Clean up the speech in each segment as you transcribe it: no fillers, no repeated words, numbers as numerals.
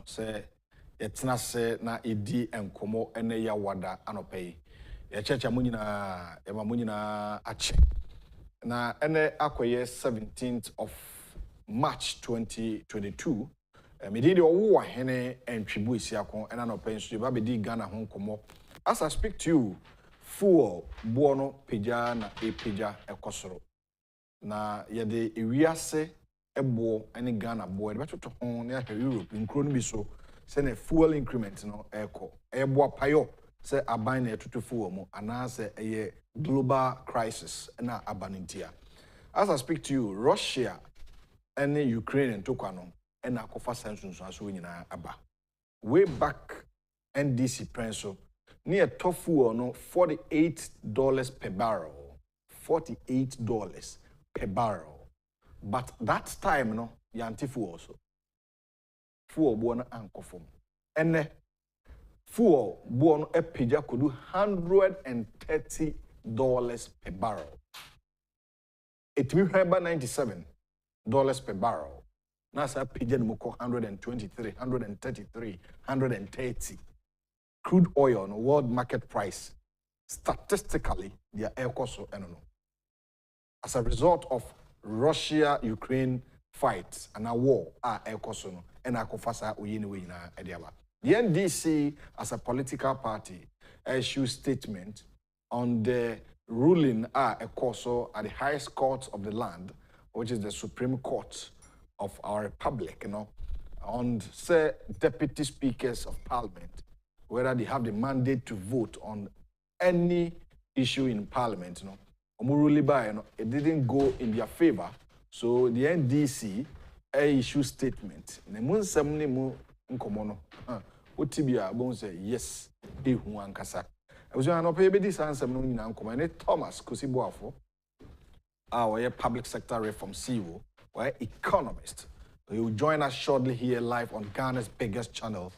say yɛtena se na edi enkomo ene ya wada anɔpɛ ye checha mu nyina ema mu nyina ache na ene akoye 17th of March 2022 me di owo hene entwibu esiakon ena anɔpɛ nso ba be di Ghana ho nkomo. As I speak to you, fuel buono peja na epeja ekosoro na yede ewiase ebo ene Ghana bo de betoto ho na ya Europe nkro no bi so se na fuel increment no eko ebo apayo se aban na etoto fuel mu ana se eye global crisis na abanintia. As I speak to you, Russia and Ukraine and Tokano and akofa sanctions so nyina aba way back NDC prenso near top fuel no $48 per barrel, $48 per barrel. But that time no yanti fuel also fuel buona ankofom ene fuel buono epija kodu $130 per barrel. It will have $97 per barrel. Nasa pija muko 123, 133, 130. Crude oil no world market price statistically they are also as a result of Russia-Ukraine fights and a war are also no and akofasa oyini na ediaba. The NDC as a political party issued statement on the ruling a course at the highest court of the land, which is the Supreme Court of our republic, on say deputy speakers of parliament, whether they have the mandate to vote on any issue in parliament, it didn't go in their favor. So the NDC issued statement. Yes, I was going to pay this answer. Thomas Kusi Boafo, our public sector reform CEO, or economist. He will join us shortly here live on Ghana's biggest channel,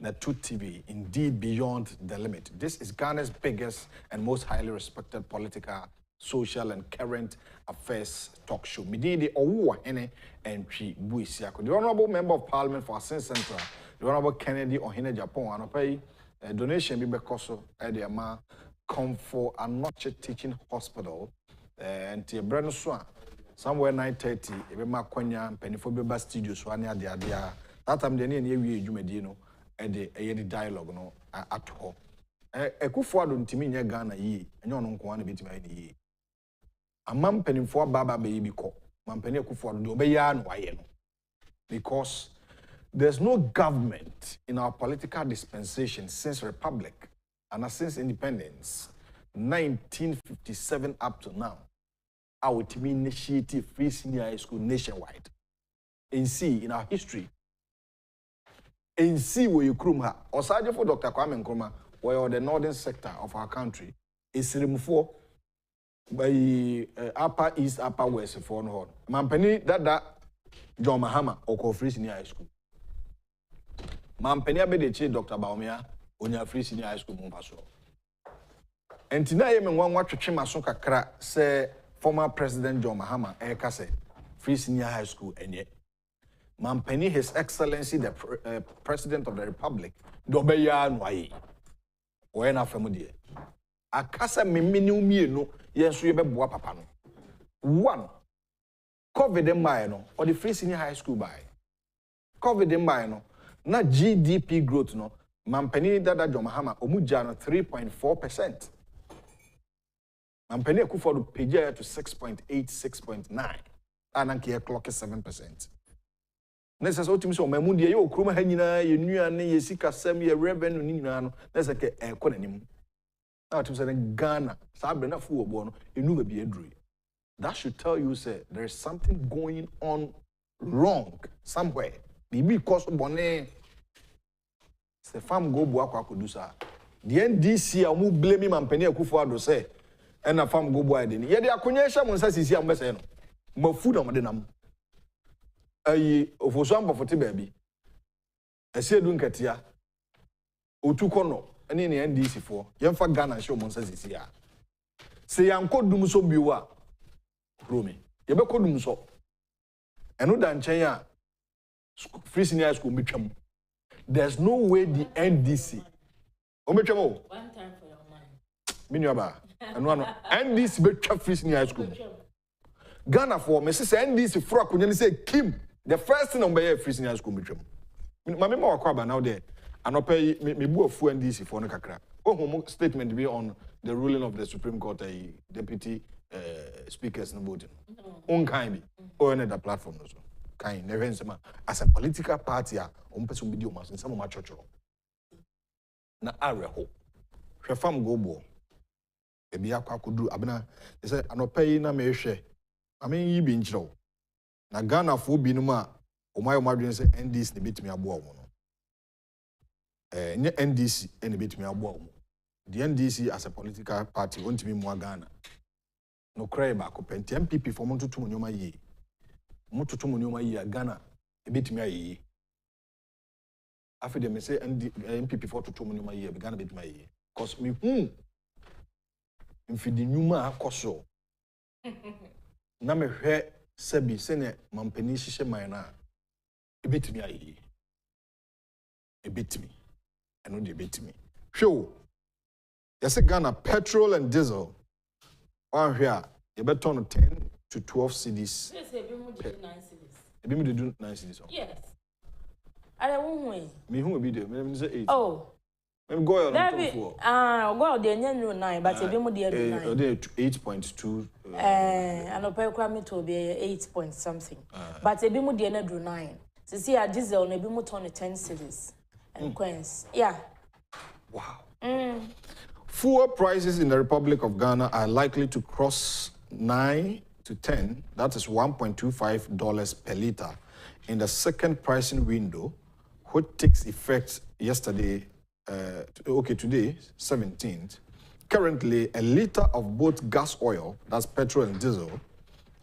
Netut TV, indeed beyond the limit. This is Ghana's biggest and most highly respected political, social, and current affairs talk show. Mididi Owa Ene entry Buisiako. The Honorable Member of Parliament for Asin Central, the Honorable Kennedy Ohene Japan, and pay a donation Bibekoso Ediama Comfort and Notch Teaching Hospital and Tia Brenno Swan. Somewhere 9:30, Ebema Konya, Penifobeba Studios, one year the that time the near you medino, and the dialogue no at home. A Kufuado Timinia Ghana ye, and your uncle one bit my ye. A man penny for Baba baby call, Mampenia Kufuado do Bayan Wayeno. Because there's no government in our political dispensation since Republic and since independence, 1957 up to now. Our team initiative free senior high school nationwide. In our history, in where you krumha, or Sergeant for Dr. Kwame Nkrumah, where the northern sector of our country is removed by upper east, upper west for no. Mampeni that John Mahama or free senior high school. Mampeni abedeche Dr. Baumia, onya free senior high school Mompaso. And tonight, I want to chima so kakra say. Former President John Mahama Ekase, Free Senior High School, and yet Mampeni, His Excellency, the President of the Republic, Dobeya Nwai, Oena Famudie. Akasa Miminu no, yes, we be boa papa no. One, COVID no, or the Free Senior High School by. COVID no, na GDP growth no, Mampeni Dada John Mahama, Omujano 3.4%. Mampeni Kufuado peja to 6.8, 6.9. Ananki clock is 7%. Nessa so timi so mamundi ye okroma ha nyina ye nuane ye sika sem ye revenue ni nyina no nessa ke ekonanim. Na timi say Ghana sabe na fu obo no enu ba bi aduru. That should tell you say there is something going on wrong somewhere. Bibi cause bone. Se fam go bo akwa kodusa. The NDC amu blame Mampeni Kufuado say and a farm go boy then. Yet the Akunyesha Monsasi am Besseno. Mo food on Madenam. A for some for baby. I said, Dunkatia. Utukono, and in the NDC for young for Ghana show Monsasi here. Say, I'm called Dumso Biwa. Rumi. You be called Dumso. And no dan Chaya free senior school Mitcham. there's no way the NDC. One time for your mind. Minyaba. And NDC be trap free senior high school. Ghana for me say NDC for akunya say Kim. The first thing on be free senior high school betwem. Mama wa kwaba now there. Anope me Boafo NDC for no kakra. Oh, statement be on the ruling of the Supreme Court deputy speakers no voting. On kind be or another platform also. Kind never nsema as a political party on person be mas in some church. Na areho. Hwe fam go bo. E bia kwa kudu abena say anope na me hwe. Amen yi bi nchiro. Na Ghana fo bi no ma o mayo madwen say NDC ne betimi aboa wo no. Nye NDC ene betimi aboa wo. The NDC as a political party won't be more Ghana. No cry back up and MPP for Montutu Munyoma ye. Montutu Munyoma ye Ghana, a bit me ye. After them say MPP for Tutu Munyoma ye, began a bit my ye. Cause me, if the Numa Coso. Name her Sebi Sene Mampenisha Mina. A bit me ye. A bit me. And no debate me. Show. Yes, Ghana petrol and diesel. One here, you better turn 10 to 12 cedis. Yes, they do 9 cedis. They do 9 cedis. Yes. I don't way. Me who will be there? Me say 8. Oh. Me go on. Go there no 9, but they be more there 9. They 8.2. And opay kwa me to be 8 point something. But they be more there no 9. So see a diesel no be more turn 10 cedis. And coins. Yeah. Wow. Fuel prices in the Republic of Ghana are likely to cross 9 to 10, that is $1.25 per liter, in the second pricing window, which takes effect today, 17th. Currently, a liter of both gas oil, that's petrol and diesel,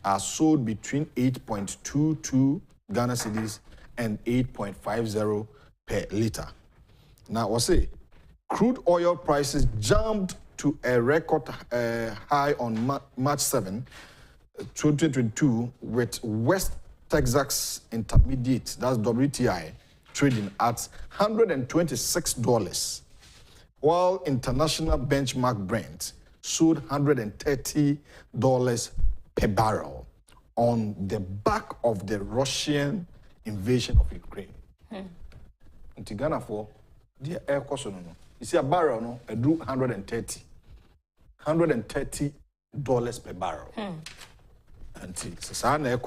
are sold between 8.22 Ghana cedis and 8.50 per liter. Now, what's it? Crude oil prices jumped to a record high on March 7, 2022, with West Texas Intermediate, that's WTI, trading at $126, while international benchmark Brent sold $130 per barrel on the back of the Russian invasion of Ukraine. In Ghana for the air cost no. You see a barrel, no, I drew $130 per barrel. And see, so I know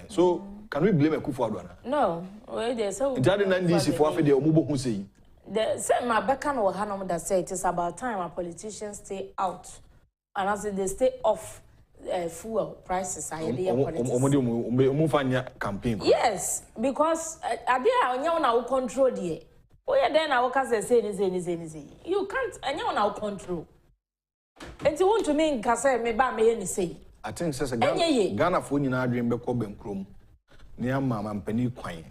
so can we blame a Kufuor? No, there's so. It's not easy for the Omubo who say. The same my Beckham or Hanum that said it is about time our politicians stay out, and as they stay off fuel prices. Campaign. Yes, because I did now control the. Oh yeah, then I will say. You can't. I now control. And you want to mean Kasa me ba me say. I think says Ghana for you na dream be ko benkrom. Near mama mpani kwan.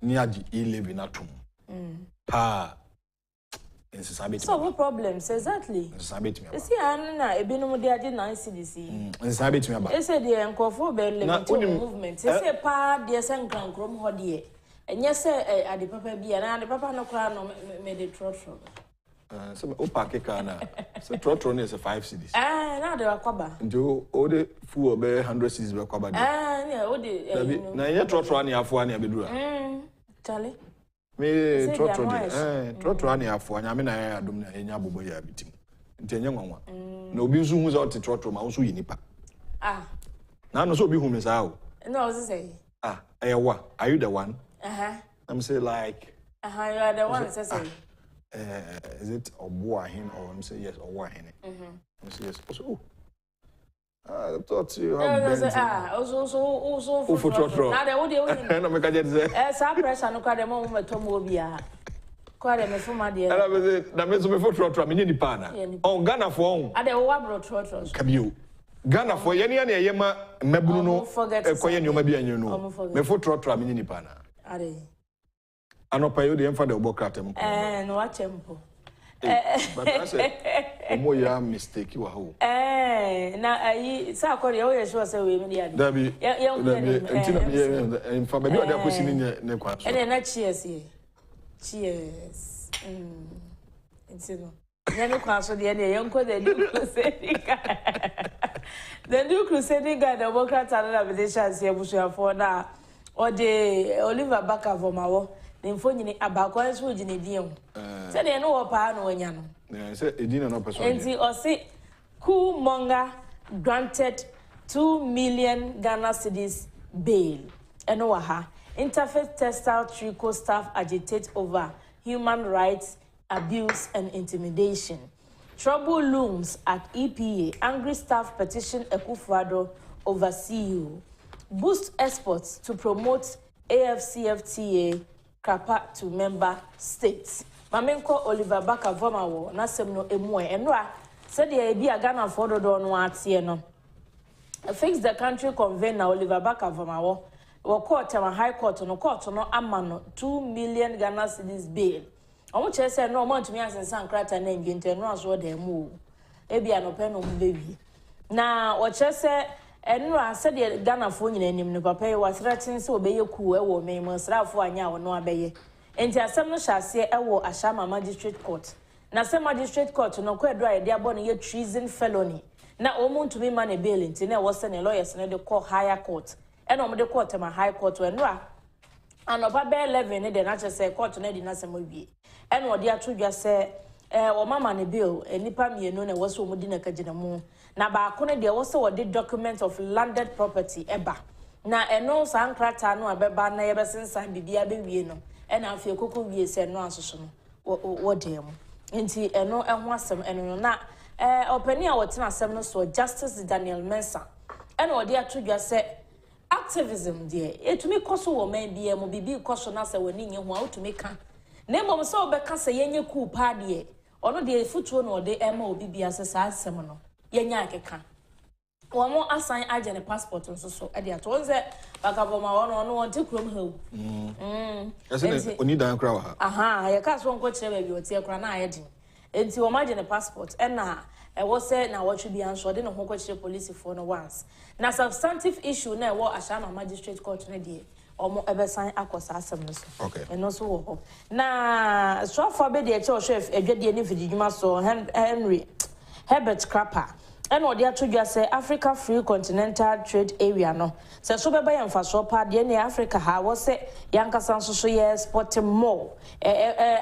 Near the 11 atum. Pa. So what problems exactly? You see, Anna, a bit of the 9 CDC. They said the uncofo movement. They say pa dear San Grand Chrome Hodie. And yes, sir, at the papa be and the papa no crown made it trotro. Some opacana. So trotron is a 5 cities. Now they are quaba. Do all the full 100 cities were quaba. Yeah, all the. Now, you're trotron, have one, Abidua. Charlie. Me trotro ani afo anya me na ya adom na enya bobo ya bitim ntenye nwanwa na obi nso hu za ot trotro ma nso yinipa na no so obi hu me sa o no I was say ewa are you the one I'm say like you are the one say is it obo ahin or I'm say yes obo ahin I'm say yes also I thought you have also for trotro. Now they would no me ka je say sa pressure no kwa dem mo metomo bia kwa dem for ma de na me so me for trotro me ni pa na on Ghana for on ade wo abro trotro kabio Ghana for ye ne ye ma mabunu no ekoye nyoma bia nyu no me for trotro me ni pa na ade anopa yo de emfa de obo kratem no wa chempo But I said, more ya mistake you are. Now I saw Korea, sure, so we mean, Debbie, and for baby, I was in the quash. And then cheers, cheers. It's no. Then you can't so the young the new crusading guy, the Democrats are not the chance here, which are for now. Or the Oliver Backer from our the phone about coins with Genidium. Said they know a pan when you know. Said it didn't know person. And see or say, Kumonga granted 2 million Ghana cedis bail. And Oaha, Interfaith Textile Trico staff agitate over human rights abuse and intimidation. Trouble looms at EPA. Angry staff petition Ekufuado over CEO. Boost exports to promote AFCFTA Kapa to member states. Mamenko Oliver Baka Vomawo, Nasemno Emwe, Enra, said the idea Ghana for the don no. Fix the country convener Oliver Baka Vomawo, or court and high court no court no amano 2 million Ghana cedis bail. I want to say no more to me as in San Crata name, you know, as what they move. Ebi an open baby. Now, what you say, and I said the Ghana phone in him, papa was threatening so be you cool, or may most for a yaw no obey. And the assembly shall say, I will Ashama Magistrate Court. Now, some magistrate court no quite dry, they are born a treason felony. Now, almost to me money bailing, and I was sending lawyers and they call higher court. And on the court, my high court when ra. And over bear 11, they not just say court to Neddy Nasamobi. And what they are to just say, or mamma ne bill, and Nipa me no was so mudina kajinamu. Na ba kone there also a document of landed property eba. Na eno san krata no abeba na yebe sensan bibia be no. And I feel kuku wie se no asoso no. What dem. Nti eno ehho asem eno na opani a wotina asem no so Justice Daniel Mensah. And what they are to just say activism there. It me koso wo man bia mo bibi koso na se wani nye ho to me kan. Nemo so obeka se yenye ku pa de ono de futuo no de ema obi bia se sa asem no yenya akeka wo mo assign agent passport nso so e de ato nze baka boma ono wonte krom ha ese oni dan kra wa aha ye ka so nko kire ba bi otie kra na ayedin enti wo agent passport e na e wo se na wo twi bia nso de no ho ko kire police for no once na substantive issue na e wo Ashama Magistrate Court na de omo ebesan akosa asem no so okay eno so wo na so for be de chef edwade ni fididwuma so Henry Herbert Crapper and what they are to say Africa Free Continental Trade Area no so so be by so pa de ne Africa ha was say yankasa so ye sporting more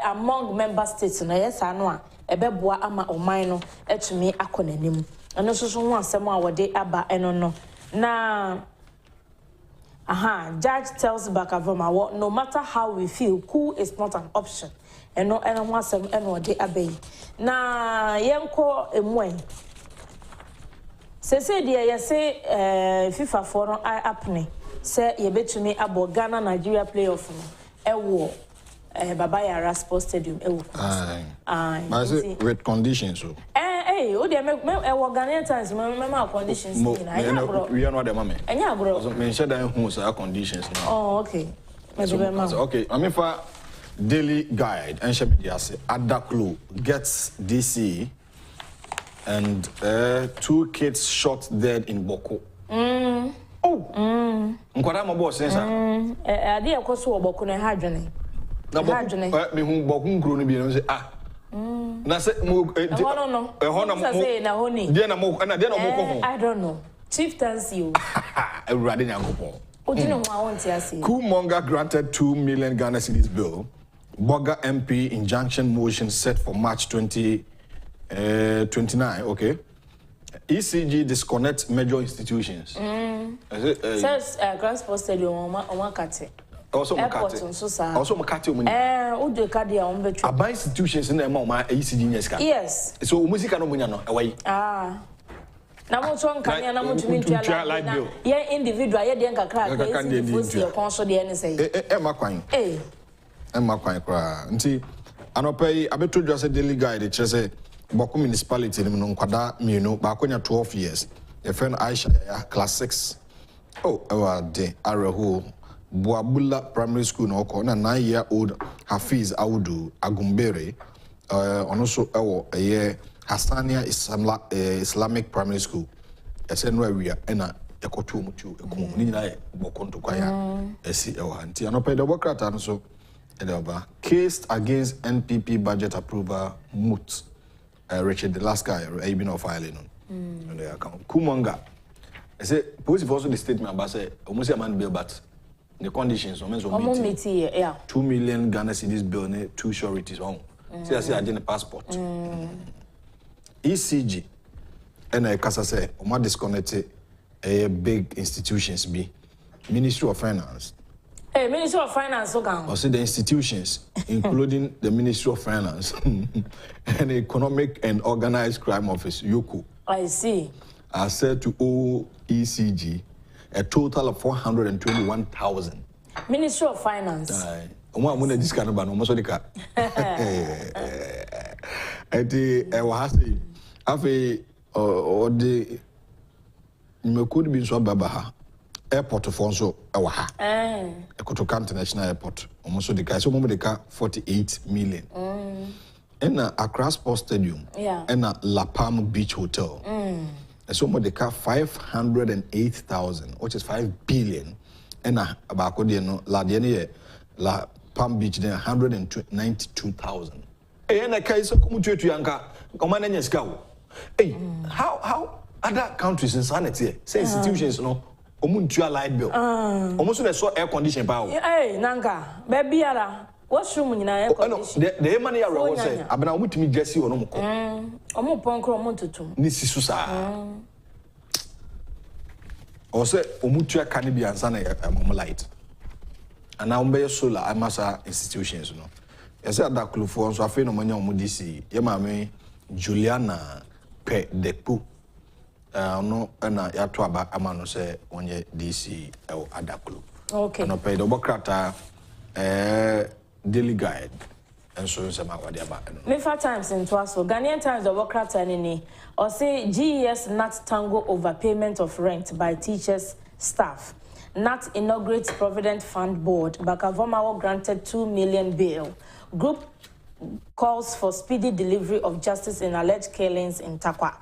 among member states na yes ano a ebeboa ama oman no etumi akonanim eno so so ho asem a wode aba eno no na judge tells Bakavoma, no matter how we feel, cool is not an option. And no anyone some and de abey. Na yenko emwen. Say dear, you say FIFA for no I apne. Say ye bet to me about Ghana Nigeria playoff no. War. Babaya Sports Stadium. Aye. With conditions so. Oh, they make Ghanaian times, my conditions. We are not the moment. And yeah, bro. So, mention that who's our conditions now. Oh, okay. Okay, I mean, for daily guide, and Shemidia say, Adaklu gets DC and 2 kids shot dead in Boko. Oh, Nkwada boss says, I dear Koso Boko and Hadjane. Me who Bokun grew to be and say, ah. Na say mo I don't know. Chieftains you. Everybody nyankopon. Odino ho awon ti ase. Kumonga granted 2 million Ghana cedis bill. Boga MP injunction motion set for March 29, okay. ECG disconnect major institutions. Says Grand Sports Stadium on Kate. Also Makati. Also Makati Ude Kadia on the Aba institutions in the my ECG Neska. Yes. So music no munya no away. Na mo so nkan ya na mo tumi ntwa light bill. Ye individual ye de nkakra ka ECG for konso de ne say. Makwan. Makwan kra. Nti anopai abeto dwa say daily guide che say Boko municipality no nkwada mienu ba akonya 12 years. Your friend Aisha class 6. Oh, de Arahu Boabula Primary School no na 9-year-old Hafiz Audu Agumbere also a Hassania Islamic Primary School. I said no area and a kotu mutu nina bokonto kwaya esi ewanti anope the Democrat and so case against NPP budget approval moot Richard the last guy been of filing on the account Kumanga. I say police also the statement about say almost a man bill but the conditions almost 2 million Ghana cedis bill 2 sureties on see I say I didn't passport ECG and I kasa say o disconnected big institutions be Ministry of Finance. Hey, Ministry of Finance, or say the institutions, including the Ministry of Finance and Economic and Organized Crime Office, YOCO. I see. Are said to owe ECG a total of 421,000. Ministry of Finance. I'm going to discount about almost the car. At the Afe or the could be so babaha. Airport of Fonso, Awaha. Kotoka International Airport. Almost the guy, so the car 48 million. And Accra Sports Stadium. And La Palma Beach Hotel. And so the car 508,000, which is 5 billion. And about La Diane, La Palm Beach, there 192,000. And I can't so come to Yanka, command and scout. Hey, how other countries in sanity, say institutions, no. Omuntua light bill. Almost they saw air condition power. Hey, Nanga, baby ara. What's room in air condition? The money I will say, I've been out to me Jesse or no more. Omo ponkro omontutu. Nisi susa. Or say Omutua Canibian Sana a light. And now be solar amasa institutions, you know. I said that clue for so I feel no money on Mudisi. Yamame Juliana Pe Depu. No, and ya to aba amano say onye DC adaklu. Okay. No pay the Democrat daily guide and so some what they about. Me 5 times in Twaso Ghanaian Times the Democrat any or say GES not tango overpayment of rent by teachers staff. Not inaugurates Provident Fund Board. Bakavomawo granted 2 million bail. Group calls for speedy delivery of justice in alleged killings in Takwa.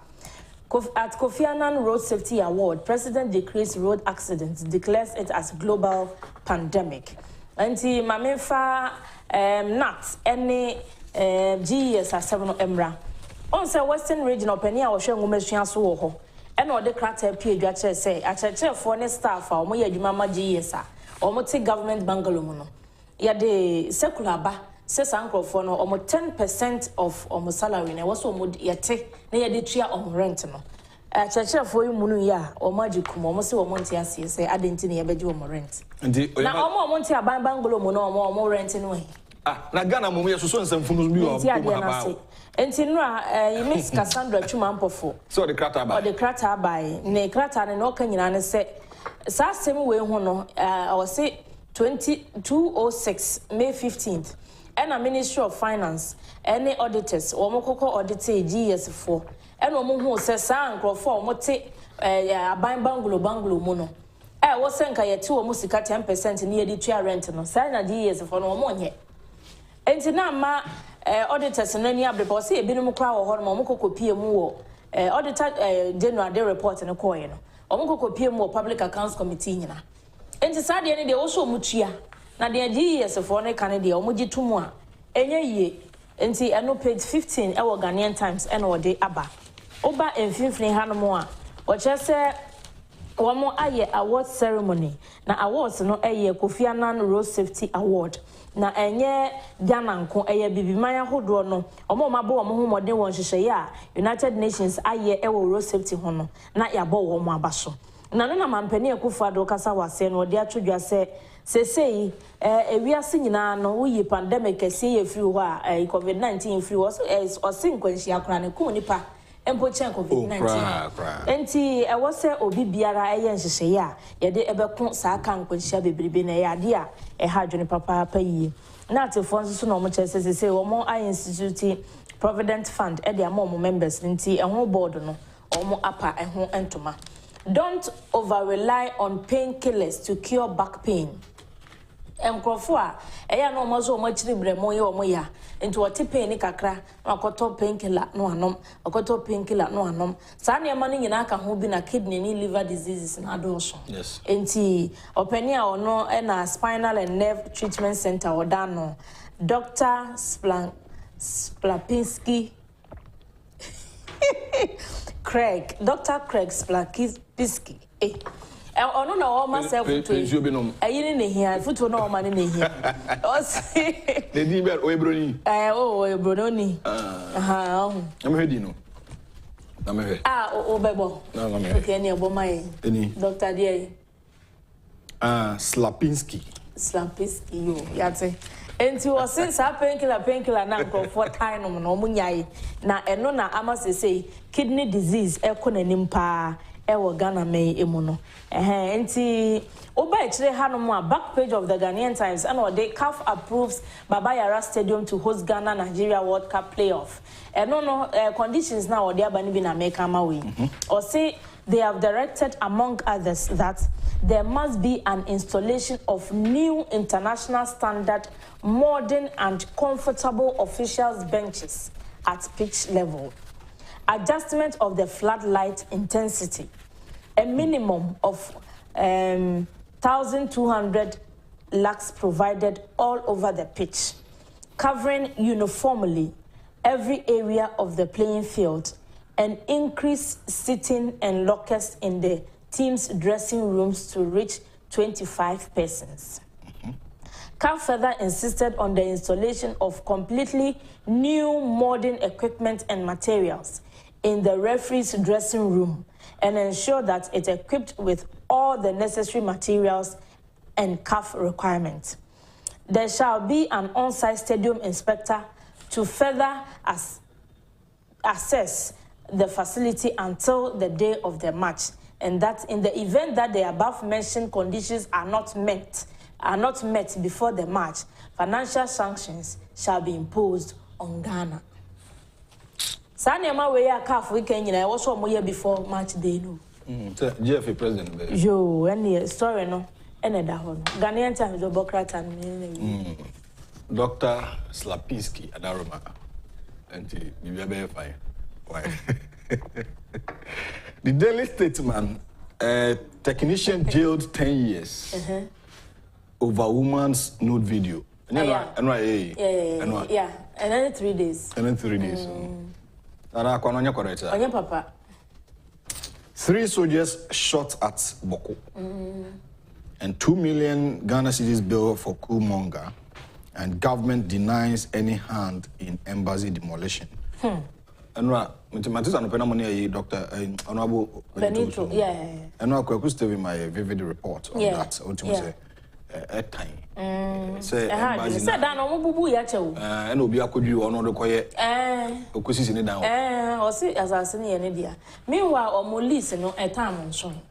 At Kofi Annan Road Safety Award, President decrees road accidents, declares it as global pandemic. Anti Mamefa not any GES as 7 Emra. On say Western Region of Penia or Shangumesia Suho. And all the crater page say, at a chair for any staff or Moya Jumama GES or Moti government bungalow. Yade secular ba. Says Uncle for no almost 10% of almost salary. And I was almost yet near the tree on rent. No, a church for you, Munuya or Magicum, almost a Montia say, I didn't need a bedroom rent. Now, all Montia by bungalow, more rent anyway. Ah, Nagana Mumia, so some from you. And Tinra, you miss Cassandra Chumampofo. So the crater by the crater by Ne Crater and Okan said, Sassem way, I was say 2206, May 15th. And a Ministry of Finance, any auditors, or Mokoko audited GS4, and Omo says, San Crawford, Mote, a bungalow mono. I was saying, I 2 almost 10% near the tree rent, no, sign a GS for no more yet. And Tinama auditors and any other boss, a minimum crowd or Momoko PMO, auditor general day report in a coin, or Moko PMO Public Accounts Committee. And decided any day also Muchia. Na the GES for ne Canada omoji tumu a enye ye enti eno page 15 e wo Ghanaian Times eno de aba oba emfinfini hanomo a o chese womo aye award ceremony na awards no eye Kofi Annan Road Safety Award na enye Ghana nko eye bibimanya hodo no omo mabo wo ho modern won hyehyeye a United Nations aye e wo road safety ho no na yabo wo mo abaso na no na mampani ekufado kasa wase no de atwodwa se Say, ewiase nyina no wo pandemic ese ye free ho a COVID-19 free was or sin kwanhia akra ne ko nipa empo chen COVID-19 enti e wo se obi biara eye nhyehyeye a ye de ebeko saa kan kwanhia bebrebe na ye ade a ha adwene papa pa yi na atefo nso no mo chese say wo mo I institute Provident Fund e de amom members enti ho board no omo apa ho entoma. Don't over rely on painkillers to cure back pain. Enkrofo a eya no mo so mo chiri bremo ye omo ya enti wo tepe ni kakra na akoto painkiller no anom akoto painkiller no anom sa na ema no nyina aka ho bi na kidney ni liver diseases na adolso yes enti opani a ono na spinal and nerve treatment center odano Dr. Splapinski Dr. Craig Splapinski ono na o ma self to ayini ne hia futu na o ma ne hia o si the diber o ebroni ebroni aha am hedi no na me he o bebo na me okay ni ebo mai eni Dr. Diey Slapinski yo yate enti o sin sa painkiller na for time no no munyai na eno na ama say kidney disease ekonanim pa ewo Ghana me emu no enti oba ekire hanom a back page of the Ghanaian Times and the CAF approves Baba Yara Stadium to host Ghana Nigeria World Cup playoff no conditions now odi abani bi na make am away or say they have directed among others that there must be an installation of new international standard modern and comfortable officials benches at pitch level, adjustment of the floodlight intensity, a minimum of 1,200 lux provided all over the pitch, covering uniformly every area of the playing field, and increase seating and lockers in the team's dressing rooms to reach 25 persons. CAF further insisted on the installation of completely new modern equipment and materials in the referee's dressing room and ensure that it's equipped with all the necessary materials and CAF requirements. There shall be an on-site stadium inspector to further assess the facility until the day of the match, and that in the event that the above mentioned conditions are not met before the match, financial sanctions shall be imposed on Ghana. Sanema we are CAF weekend, I was one year before match day. No, GFA president. Yo, any story no, any that one. Ghanaian Times, Democrat and Dr. Slapinski, Adaroma, and you are fine. Why? The Daily Statesman, technician jailed 10 years over woman's nude video. Yeah, and then 3 days. And then 3 days. Papa. 3 soldiers shot at Boko. And 2 million Ghana cedis bill for Kumonga. And government denies any hand in embassy demolition. And mathematics and money, Dr. Honorable Benito, and I could still be my vivid report on that. Ultimately, at time. Say, said that no bubu yacho. And Obia could you honor the quiet? Kusi in it down. Or see as I say any dear. Meanwhile, or more listen no a time on showing.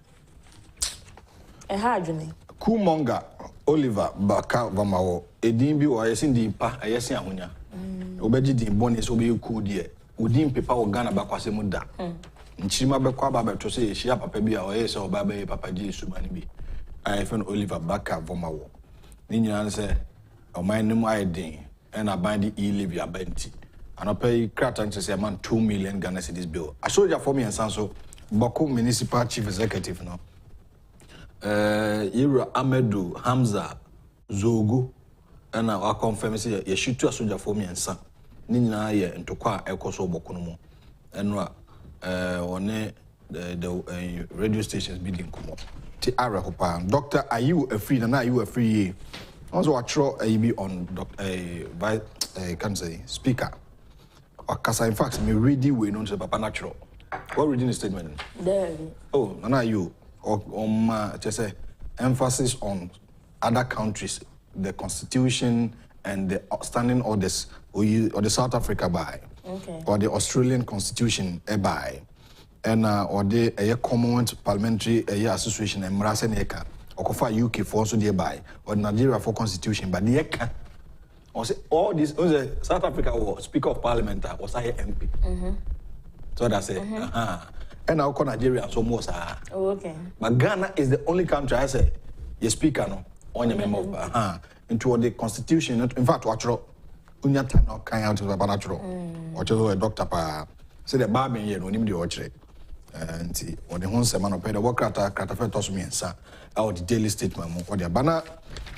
A hard Kumonga, Oliver, Baka, Vamao, Edimbi, or I seen the pa, I see Ahunya. Obeji the bonus will be cool dear. Udin pepa o Ghana bakwase mu da. Nchima bekwa baba to say she papa bia o yes o baba papa ji subani bi. I fen Oliver Baka Vomawo. Ni nyina say o man nim aiden and aban di e-levy abenti. Anopa kratan to say man 2 million Ghana cedis bill. A soldier for me and so Boko municipal chief executive no. Ira Amedu Hamza Zogo and I confirm say ye shoot a soldier for me and son. Nina ye ntokwa ekoso bokono mo enwa one the radio stations bidding komo ti ara hopa Dr. Ayu Afri na Ayu Afri also atro be on vice can say speaker akasa in fact me ready we no say papa natural what reading the statement there na you on say emphasis on other countries, the constitution and the standing orders or the South Africa by, or the Australian Constitution by, and or the Commonwealth Parliamentary Association and Mrasen Eka, or Kofa UK for also by, or Nigeria for Constitution, but the Eka, or say all this, South Africa was Speaker of Parliament was I MP. So that's it. And I'll call Nigeria so most but Ghana is the only country I say, your speaker no, on your member of into the constitution. In fact, watch unya time now kind out of the natural. Watch a doctor pa say the bar being here no name the watch and see when the home semana pay the work at Cratafe toss me and sa out the daily statement or the banner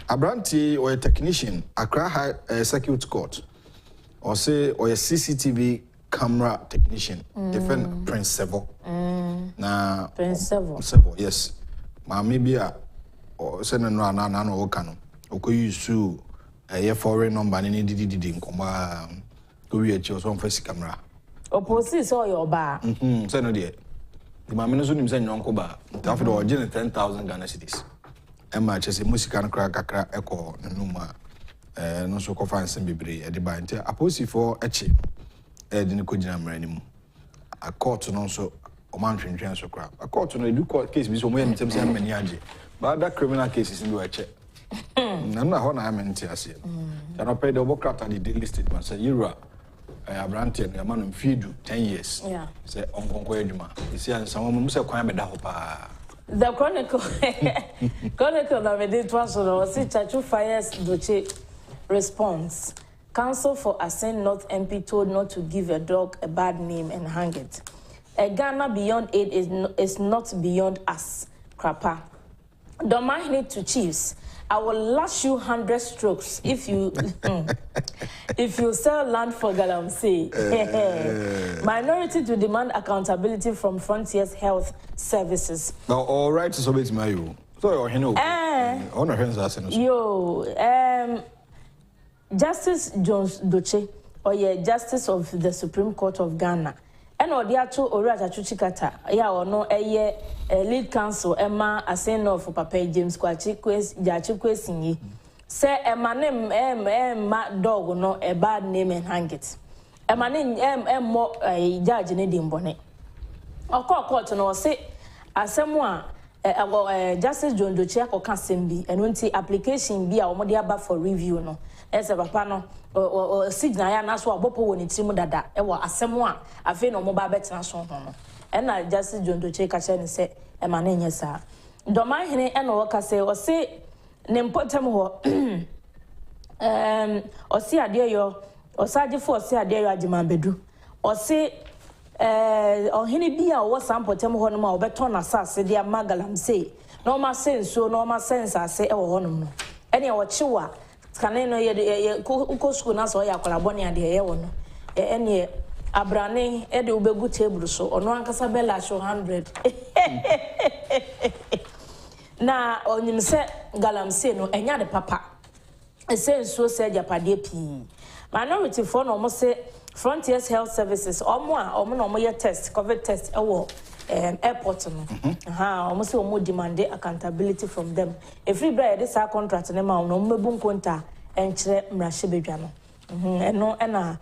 a brandy or a technician Accra High Circuit Court or say or a CCTV camera technician defend Prince Sevo na Prince Sevo yes ma maybe a or send no no okano oko use to a foreign number ni didi nkoma to we echi so on face camera opposite so your bar say no there the ma me no so nim say nyonko ba after the original 10,000 Ghana cedis e ma che say musika no kra kakra eko numa no so ko fancy bebre e de ba ntia aposi for echi e de ko gina mra ni mu a court no so o man twentwen so kra a court no do court case bi so mo yam tem say mani age but that criminal cases in do eche na ho na am ntia ase no no pay the bokrata the daily statement say yura Abrante and Yaman feed 10 years. Yeah. Say Uncle Eduma. You see, and someone must have quite a The Chronicle of the Transfer was Chachu Fires Doche response. Council for Ascent North MP told not to give a dog a bad name and hang it. A Ghana beyond aid is not beyond us. Krapa. Don't mind it to chiefs. I will lash you 100 strokes if you if you sell land for Galamsey. Minority to demand accountability from Frontiers Health Services. Now, all right, so it's my you. So you know, on hands as Justice Jones Doche, or Justice of the Supreme Court of Ghana. And or the actual Oraja Chuchikata, ya or no a lead counsel Emma Aseno for Papa James Quachiquez Jachiquesingi. Say a man name dog no a bad name and hang it. A man name more a judge in Edim Bonnet. Or call court no say as someone Justice John Doche or Casimbi and when the application be a modia for review no. As a papa or signal ya na so abopo woni timu dada e wo asemo a afi no mo ba betina so ho no e na Justice John Doche ka che ne se e ma na nya sa doma hene e no wo ka se o se ne mpotem ho o se ade yo o saje fo o se ade yo agima bedu o se o hene bia wo sampotem ho no ma o beton na sase dia magalam se no ma senso no ma sense ase e wo ho no no e ne wo chiwa kaneno ye uko school na so ya kwalaboni ade ye wono ene abrane e de ubegu table so ono ankasa bela show 100 na onyim se galamse no enya de papa ese nsuo se japade pi minority for no mo se Frontiers Health Services omo no mo ye test covid test e wo airport no almost omo demand accountability from them if free bread this contract na ma no mebu nkonta enkyere mrahye bedwa no eno na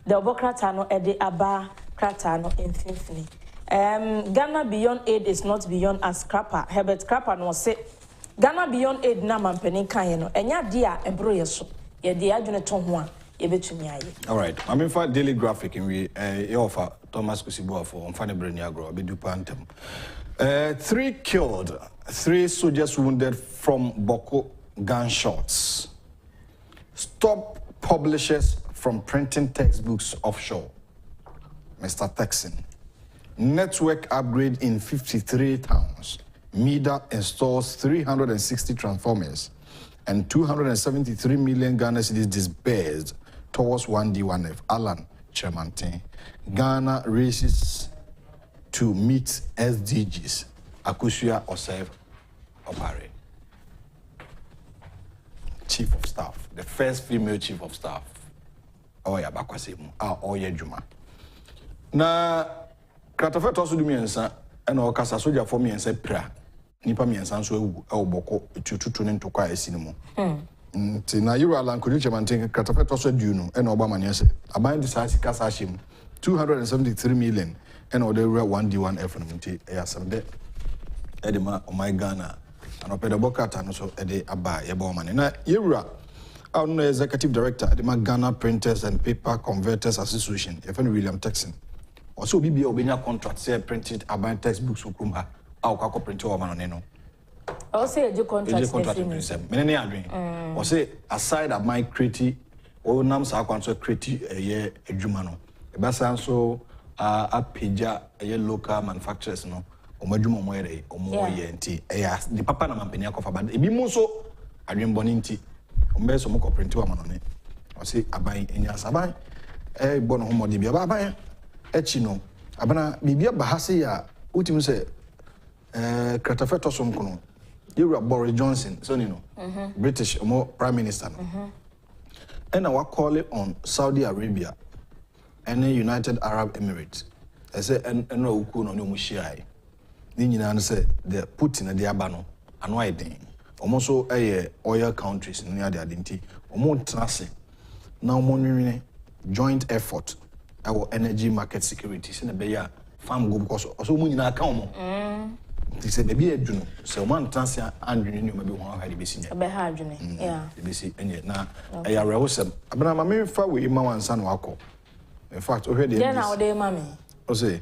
the obokrata no e de aba krata no mfimfini Ghana beyond aid is not beyond us. Crapper Herbert Crapper no say Ghana beyond aid na mampeni kan no enya dia ebro yeso ye de adwene to ho a ye betumi aye. All right, I mean for daily graphic in we offer Thomas Kusi Boafo on Fanny Breniagro be du pantem 3 killed, 3 soldiers wounded from Boko gunshots. Stop publishers from printing textbooks offshore. Mr. Texan. Network upgrade in 53 towns. MEDA installs 360 transformers and 273 million Ghana cedis disbursed towards 1D1F. Alan Chermantin. Ghana races to meet SDGs. Akusia Osef Obare. Chief of Staff. The first female Chief of Staff. Oya Bakwasemu. Oya Juma. Na Kratafe tosu du miensa ena okasa soja for miensa pra nipa miensa nso ewu oboko tututu ne ntokwa esini mu nti na yuru alan kodu chemantin Kratafe tosu du no ena oba mane ese aban di sa sika sa him 273 million ena ode 1D1F no nti e asembe edema o my Ghana ana pede bokata no so ede aba ye ba mane na yuru no executive director edema Ghana Printers and Paper Converters Association efan William Texan. Also, BBA obenya contract say printed about textbooks ukuma au kako print o manone no. I say a contract. Many adwin. Or say aside of my creative or nam sa kwanso creative a adwuma no. E ba san so a pagya a local manufacturers no. Omadwuma mo yere omo ye nti the papa na mampani akofa ba e bi mu so adwin boni nti ombe so mo ko print wa manone. O say aban enya saban bo no homodi bia ba aban echi no abana bibia bahase ya utim say Kratafeto Sonkono, you were Boris Johnson, so you know, British Prime Minister. And I will call it on Saudi Arabia and the United Arab Emirates. I say, and no Ukuno no Mushiai. Then say the Putin and the Abano, and why then? Almost a oil countries near the identity, or more tracing. Now, monitoring joint effort, our energy market security, in the Bay farm go because also money na account. They say maybe a juno, so one transfer and you maybe one had been seen. A hard journey, yeah. They see, and yet now I are awesome. But I'm a mere far with my one son wako. In fact, already. Then now, dear mammy. Oh, say,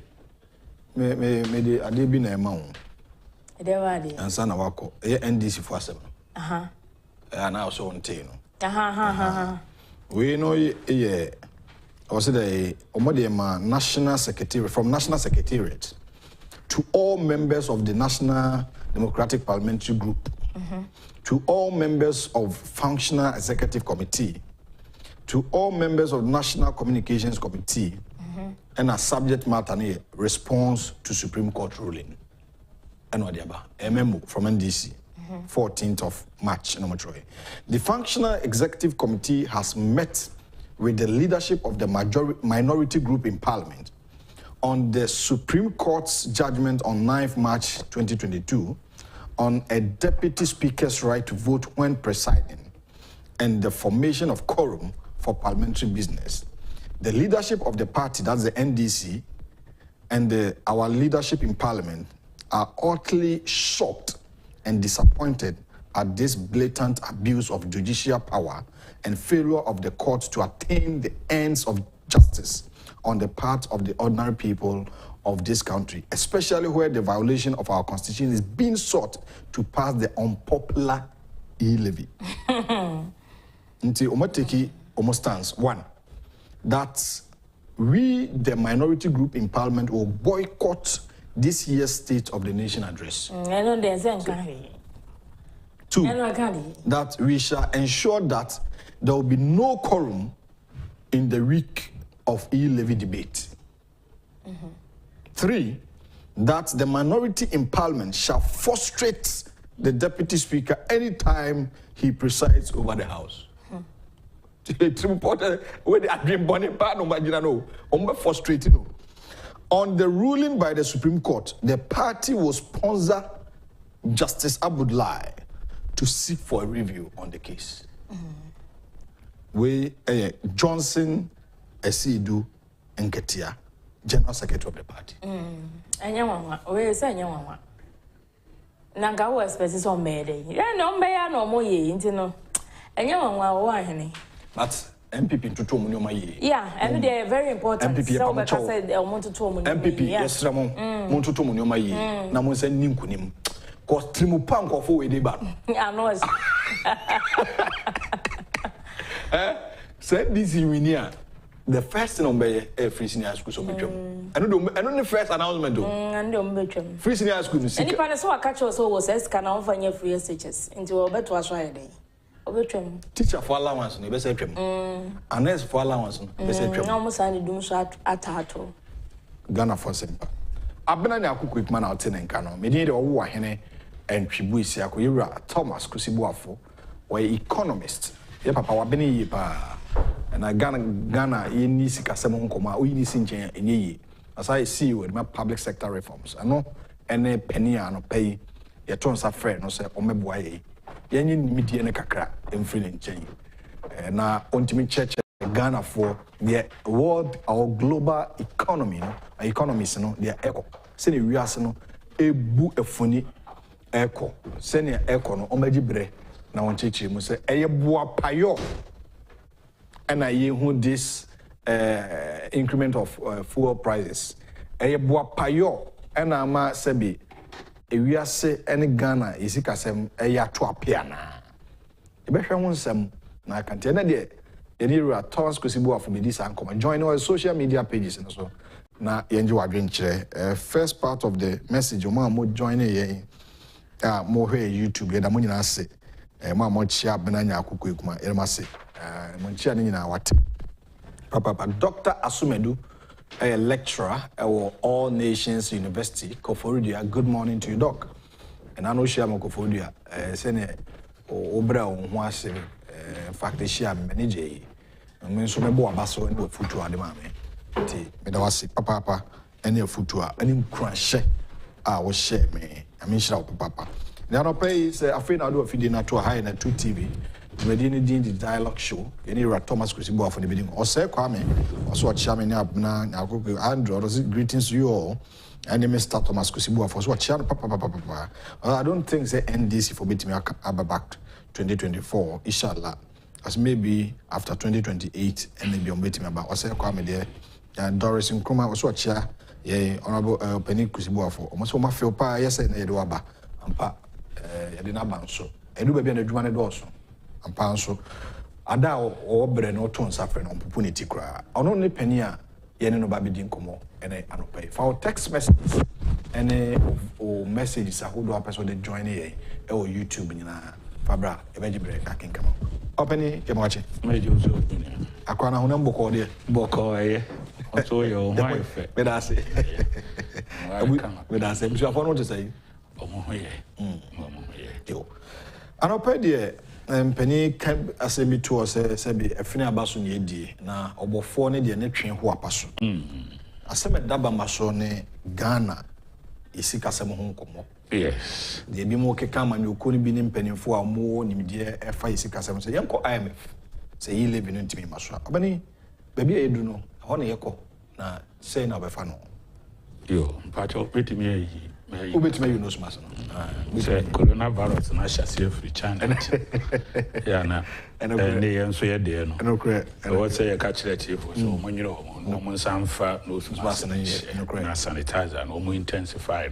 may I be a mount. There are the and son wako, a NDC for 7. And I also on Tano. We know ye. I was a national secretary from National Secretariat. To all members of the National Democratic Parliamentary Group, to all members of Functional Executive Committee, to all members of National Communications Committee, and a subject matter response to Supreme Court ruling. And what a memo from NDC, 14th of March. The Functional Executive Committee has met with the leadership of the minority group in Parliament on the Supreme Court's judgment on 9th March 2022 on a deputy speaker's right to vote when presiding and the formation of quorum for parliamentary business. The leadership of the party, that's the NDC, and our leadership in Parliament are utterly shocked and disappointed at this blatant abuse of judicial power and failure of the court to attain the ends of justice on the part of the ordinary people of this country, especially where the violation of our constitution is being sought to pass the unpopular e-levy. Nti omoteki stance. One, that we, the minority group in Parliament, will boycott this year's State of the Nation address. Two, that we shall ensure that there will be no quorum in the week of e-levy debate. Three, that the minority in Parliament shall frustrate the Deputy Speaker anytime he presides over the House. It's important when they are doing frustrating. On the ruling by the Supreme Court, the party will sponsor Justice Abdullahi to seek for a review on the case. Johnson Esidu Nketia, General Secretary of the party. We say anyone. Nanga was specific on May. Yeah, no, may no more ye, no. Anyone, why? But MPP to Tom Yomaye. Yeah, and they are very important. MPP, so I said, I want to Tom MPP, yes, Ramon, Montotom Yomaye, Namonsen Nimkunim. Cause Trimupang of Oedeba. I know. Said this in the first thing on by free senior school. So, I don't the first announcement. And free senior school. Any partner so I catch us was as can offer your free stitches into a better Friday. Teacher for allowance, no best trim. And as for allowance, best trim. Almost I do shot at Tato. Ghana for simple. Abena quick man out in Cano, many the Wahene and Chibuisia, Kuira, Thomas Kusi Boafo, or economist. Ye papa wa beni ye pa. And I Ghana ye ni sikasemon koma, we ni sinche in ye. As I see with my public sector reforms. I know any penny no pay ye tons of friend no say omeboye. Ye ni media ne kakra emfri nchen. Na ontimi church Ghana for the world or global economy no economies no the eco. Seni wiase no ebu efuni eco. Seni eco no omajibre na wonchechi mu say eye boa payo. And I hear this increment of fuel prices. Eye boa payo and ama sebi we are say any Ghana is ikasem eya to apia na. Ebe hwe ho nsem na akante na de yeni ra Thomas Kusi Boafo me dis and come join our social media pages and so na yenje wadwen kire. First part of the message mo join ye mo hwe YouTube ye da mo nyina ase. Mo chia benanya akoko ekuma erema se. Mo chia ni nyina wate. Papa Dr. Asumedu, a lecturer at All Nations University, Koforidua. Good morning to you, Doc. And I know she am Koforidua. Sene obra onwase. In fact, she am manager. I mean, so me bo abaso any futu ade mame. Ti me da wase papa any futu any crash wo share me. I mean, share papa. Now pay say afei na do afidi na to high na 2 TV. Medini the dialogue show. Any Thomas Kusi Boafo the bidding. Or say Kwame. Also what chairman na Andrew. Greetings to you all. And Mr. Thomas Kusi Boafo. So what chairman papa. I don't think say NDC for me back 2024. Inshallah. As maybe after 2028 and maybe on meeting about or say Kwame there. And Doris Nkrumah also what chair. Yeah, Honorable Penny Kusi Boafo. Almost for my feel pa yes and Eduaba. Ampa Yadina Banso. Edu baby and Edumane Dawson. Ampanso ada o bre no to nsafre no opportunity kra ono ne pani a ye ne no ba bedi nkomo ene anopai for text messages ene o messages ahodo apeso de join ye o YouTube nyina fabra e beji bre akenkama openi ke mache meji ozo akwana ho na mboko de boko ye ozo yo my fe be da se be da se msu afọ no to say omo ye yo anopai de penny can asemi to us be afini abaso ne die na obofo ne de ne twen ho apaso asem daba maso ne Ghana isika sem ho nkomo yes de bi mo keka ma ne okoni bi ne mpanimfo a mo nimde efa isika sem se yenko IMF se yi lebi no ntimi maso abani baby edu no ho ne yeko na say na obefa no yo mpacho petimi yi ubetime you know smash no say coronavirus na shase free China ya na ne yenso ye de no enokre what say ya catch that chief so mo nyiro no mo sanfa no smash na na sanitizer no mo intensify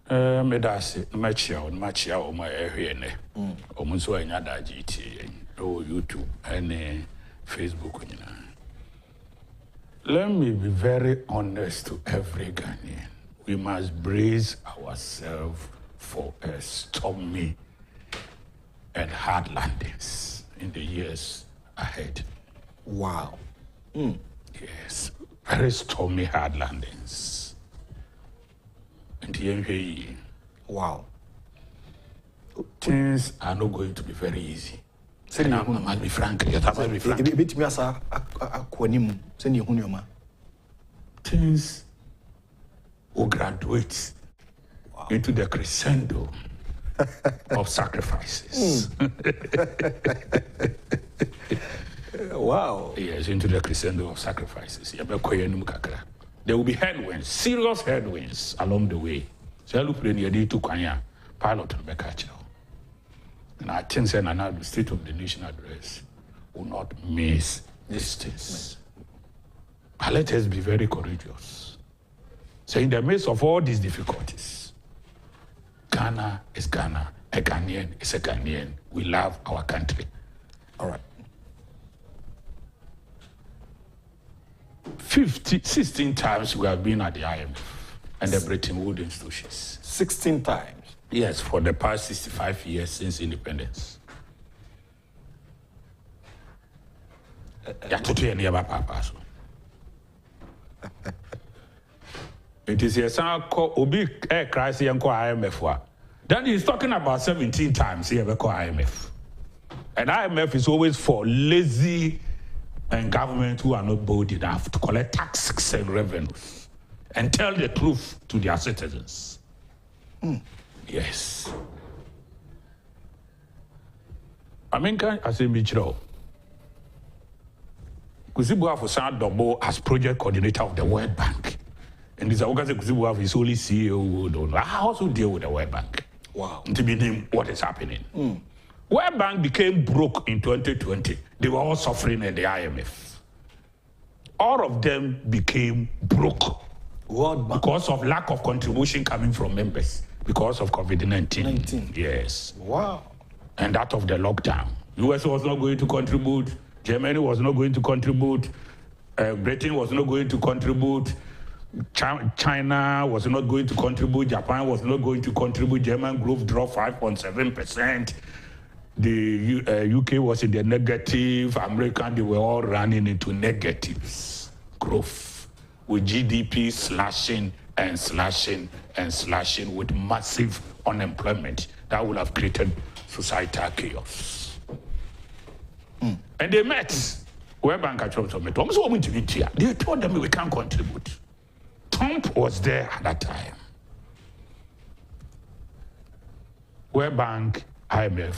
no me da se machia o ma ehwe ne o mo so anya da GT o YouTube and Facebook nyina. Let me be very honest to every Ghanaian. We must brace ourselves for a stormy and hard landings in the years ahead. Wow. Yes, very stormy, hard landings. And wow. Things are not going to be very easy. I must be frank. Things will graduate into the crescendo of sacrifices. Wow. Yes, into the crescendo of sacrifices. There will be headwinds, serious headwinds along the way. So I look at the pilot and I think that the State of the Nation address will not miss these things. But let us be very courageous. So in the midst of all these difficulties, Ghana is Ghana, a Ghanaian is a Ghanaian. We love our country. All right. 16 times we have been at the IMF and the Bretton Woods institutions. 16 times? Yes, for the past 65 years since independence. It is a sound called Obi Air Crisis and IMF. Then he's talking about 17 times here we call IMF. And IMF is always for lazy and government who are not bold enough to collect taxes and revenues and tell the truth to their citizens. Yes. I mean, I say, Michiro, Kusi Boafo sound double as project coordinator of the World Bank. And this Kusi Boafo is only CEO. I also deal with the World Bank. Wow. To be named what is happening. World Bank became broke in 2020. They were all suffering at the IMF. All of them became broke. World Bank. Because of lack of contribution coming from members. Because of COVID-19. Yes. Wow. And that of the lockdown. US was not going to contribute. Germany was not going to contribute. Britain was not going to contribute. China was not going to contribute. Japan was not going to contribute. German growth dropped 5.7%. The UK was in the negative. America, they were all running into negatives growth, with GDP slashing and slashing and slashing, with massive unemployment that would have created societal chaos. And they met. Where Bank met. They told them we can't contribute. Trump was there at that time. Where Bank, IMF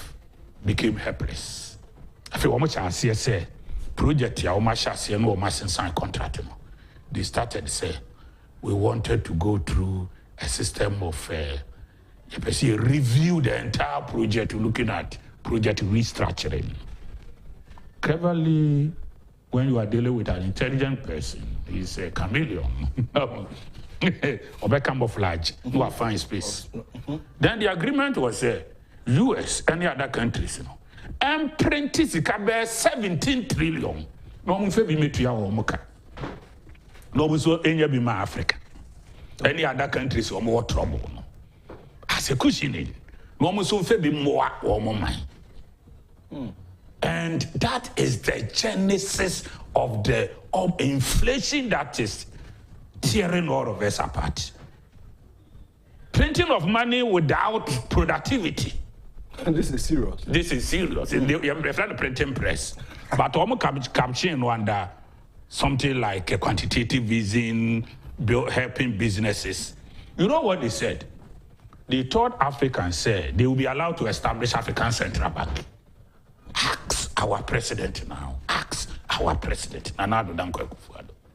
became helpless. I feel much as say project ya almost no sign contract. They started to say we wanted to go through a system of review the entire project, looking at project restructuring. Cleverly, when you are dealing with an intelligent person, he's a chameleon. Or camouflage, no a fine space. Then the agreement was US, any other countries, and printed 17 trillion. No one be made to your mocha. No one so any be my Africa. Any other countries or more trouble. As a cushion, no one so be more or more mine. And that is the genesis of the inflation that is tearing all of us apart. Printing of money without productivity. And this is serious. This is serious. They're trying to printing press. But almost capturing under something like a quantitative easing, helping businesses. You know what they said? They thought Africans said they will be allowed to establish African Central Bank. Ask our president now. Ask our president.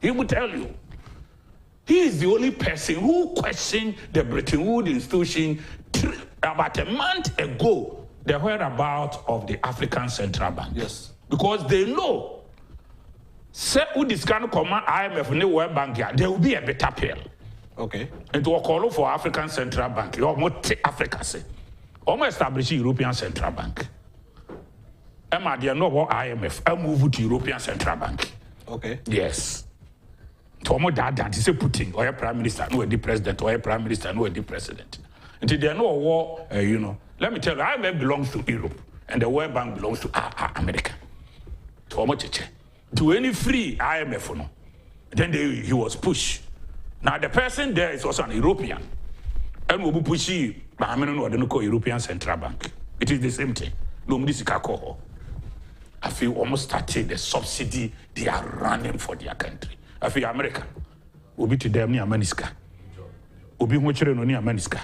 He will tell you. He is the only person who questioned the Bretton Woods institution about a month ago, the whereabouts of the African Central Bank. Yes. Because they know, say who this kind of command IMF and the World Bank, there will be a better pill. Okay. And to call for African Central Bank, you almost Africa say, almost establish European Central Bank. Emma, they know what IMF. I move to European Central Bank. Okay. Yes. To almost that say Putin or a prime minister, no the president, or a prime minister, no the president. Until they know war, Let me tell you, IMF belongs to Europe, and the World Bank belongs to America. To almost to any free IMF, no. Then he was pushed. Now the person there is also an European, and we push European Central Bank. It is the same thing. I feel almost started the subsidy they are running for their country. I feel America will be to them near Maniska. Will be much near Maniska.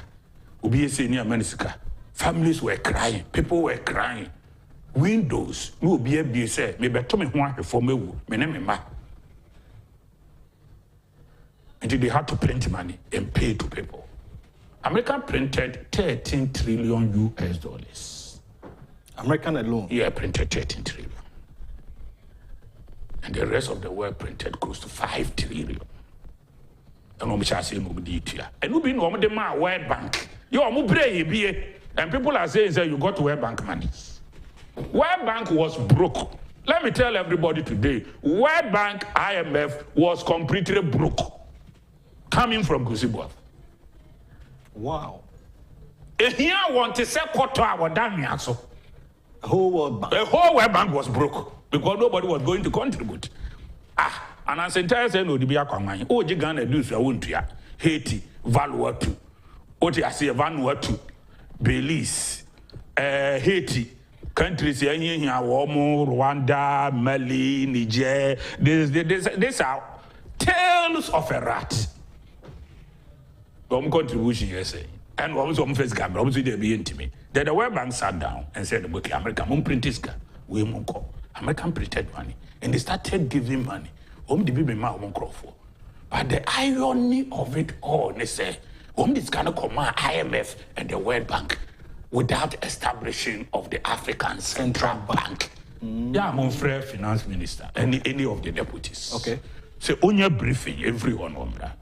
Will be near Maniska. Families were crying, people were crying. Windows, no be a say, maybe to me one for me, my name is until they had to print money and pay to people. America printed 13 trillion US dollars. American alone? Yeah, printed 13 trillion. And the rest of the world printed close to 5 trillion. And we shall say, and we be no the man World Bank. And people are saying, you got World Bank money. World Bank was broke. Let me tell everybody today, World Bank, IMF was completely broke. Coming from Kusi Boafo. Wow. And here I want to say, the whole World Bank. The whole World Bank was broke because nobody was going to contribute. And as entire say no, the Bia Kwamani. Oh, you Ghana do so, won't you? Haiti, Vanuatu. What I say, Vanuatu, Belize, Haiti. Countries here, Rwanda, Mali, Niger. These are tales of a rat. Contribution, yes, and some first camera, obviously they be intimate. Then the World Bank sat down and said, okay, American print this guy, we won't call. American printed money, and they started giving money. The baby man for. But the irony of it all, they say, this kind of command IMF and the World Bank without establishing of the African Central Bank. Yeah, I'm a finance minister, any of the deputies. Okay. So on your briefing, everyone on that.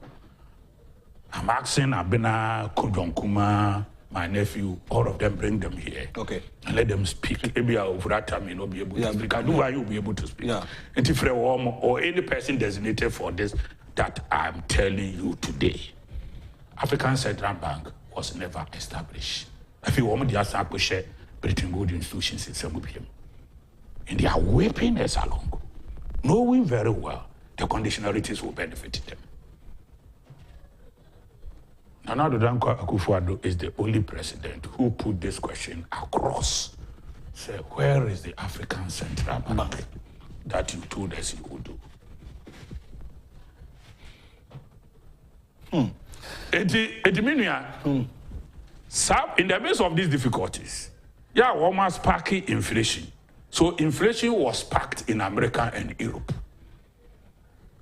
I'm asking Abena, Kudonkuma, my nephew, all of them, bring them here. Okay. And let them speak. Maybe over that time, you'll not be able to speak. I do why you'll be able to speak. Yeah. And if or any person designated for this, that I'm telling you today, African Central Bank was never established. If you want to ask Britain good institutions in some of them. And they are whipping us along, knowing very well the conditionalities will benefit them. Nana Dankwa Akufo-Addo is the only president who put this question across. Say, where is the African Central Bank that you told us you would do? In the midst of these difficulties, almost sparking inflation. So inflation was sparked in America and Europe.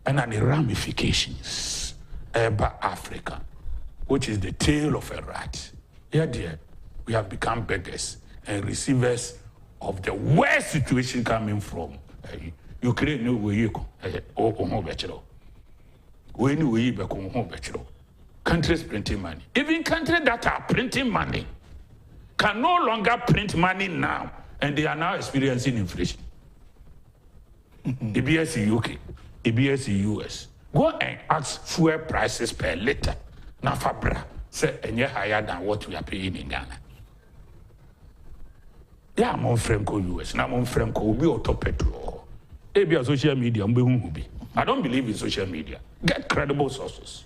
And then the ramifications about Africa, which is the tail of a rat. Here, dear, we have become beggars and receivers of the worst situation coming from Ukraine. Countries printing money. Even countries that are printing money can no longer print money now, and they are now experiencing inflation. EBS in UK, EBS in US. Go and ask fuel prices per liter. Now Fabra say any higher than what we are paying in Ghana. Yeah, I'm on Franco US. Now I'm on Franco will be auto petrol. Maybe a social media. I don't believe in social media. Get credible sources.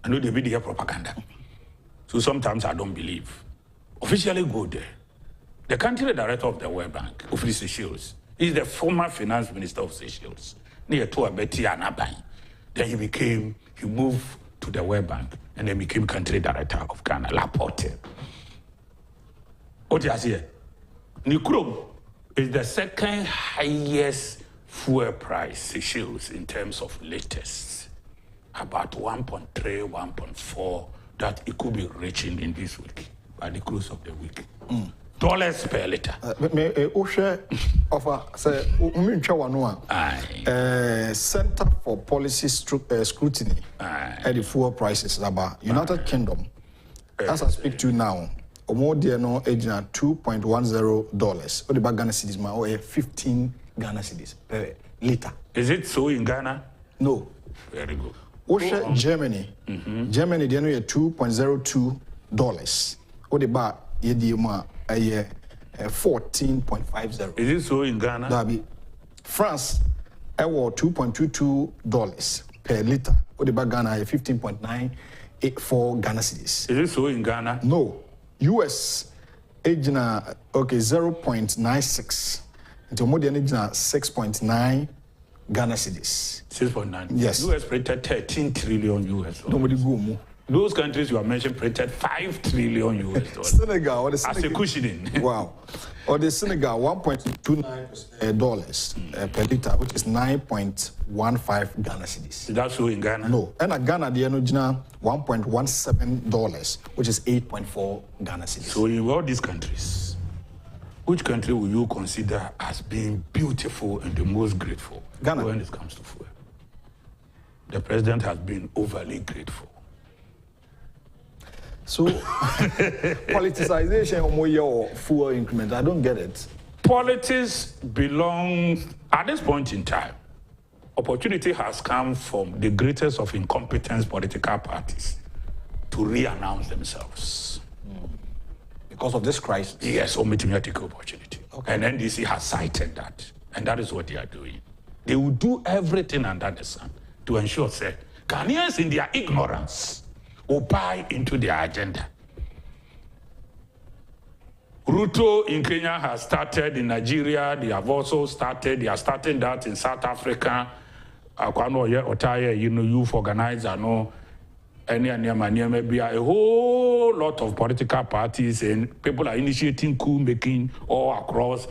I know they be their propaganda. So sometimes I don't believe. Officially go there. The country director of the World Bank, of Seychelles, is the former finance minister of Seychelles. Near to Abeti Anabai. Then he moved to the World Bank and then became country director of Ghana, Laporte. What do you say? Nikuro is the second highest fuel price Seychelles in terms of latest. About 1.3, 1.4 that it could be reaching in this week, by the close of the week. Dollars per liter. Center for Policy Scrutiny at the fuel prices about United Kingdom. As I speak to you now, more dear no age na $2.10. What about Ghana cedis? Or 15 Ghana cedis per liter. Is it so in Ghana? No. Very good. Germany. Germany they know $2.02. What about Yedima 14.50. Is it so in Ghana? Dabi. France $2.22 per liter. What about Ghana 15.984 Ghana cedis. Is it so in Ghana? No. US ejina 0.96. Into more than 6.9 Ghana cedis. 6.9. Yes. US printed 13 trillion US. Nobody go more. Those countries you have mentioned printed 5 trillion US dollars. Senegal, or the Senegal, as a cushioning. Wow. Or the Senegal, $1.29 per liter, which is 9.15 Ghana cedis. Is that so in Ghana? No. And at Ghana, the original $1.17, which is 8.4 Ghana cedis. So in all these countries, which country will you consider as being beautiful and the most grateful? Ghana. When it comes to fuel. The president has been overly grateful. So, politicization or fuel increment, I don't get it. Politics belongs, at this point in time, opportunity has come from the greatest of incompetent political parties to re-announce themselves. Because of this crisis? Yes, automatic opportunity. Okay. And NDC has cited that, and that is what they are doing. They will do everything under the sun to ensure that Ghanaians in their ignorance will buy into their agenda. Ruto in Kenya has started in Nigeria. They have also started. They are starting that in South Africa. Youth organizer, maybe a whole lot of political parties and people are initiating coup making all across.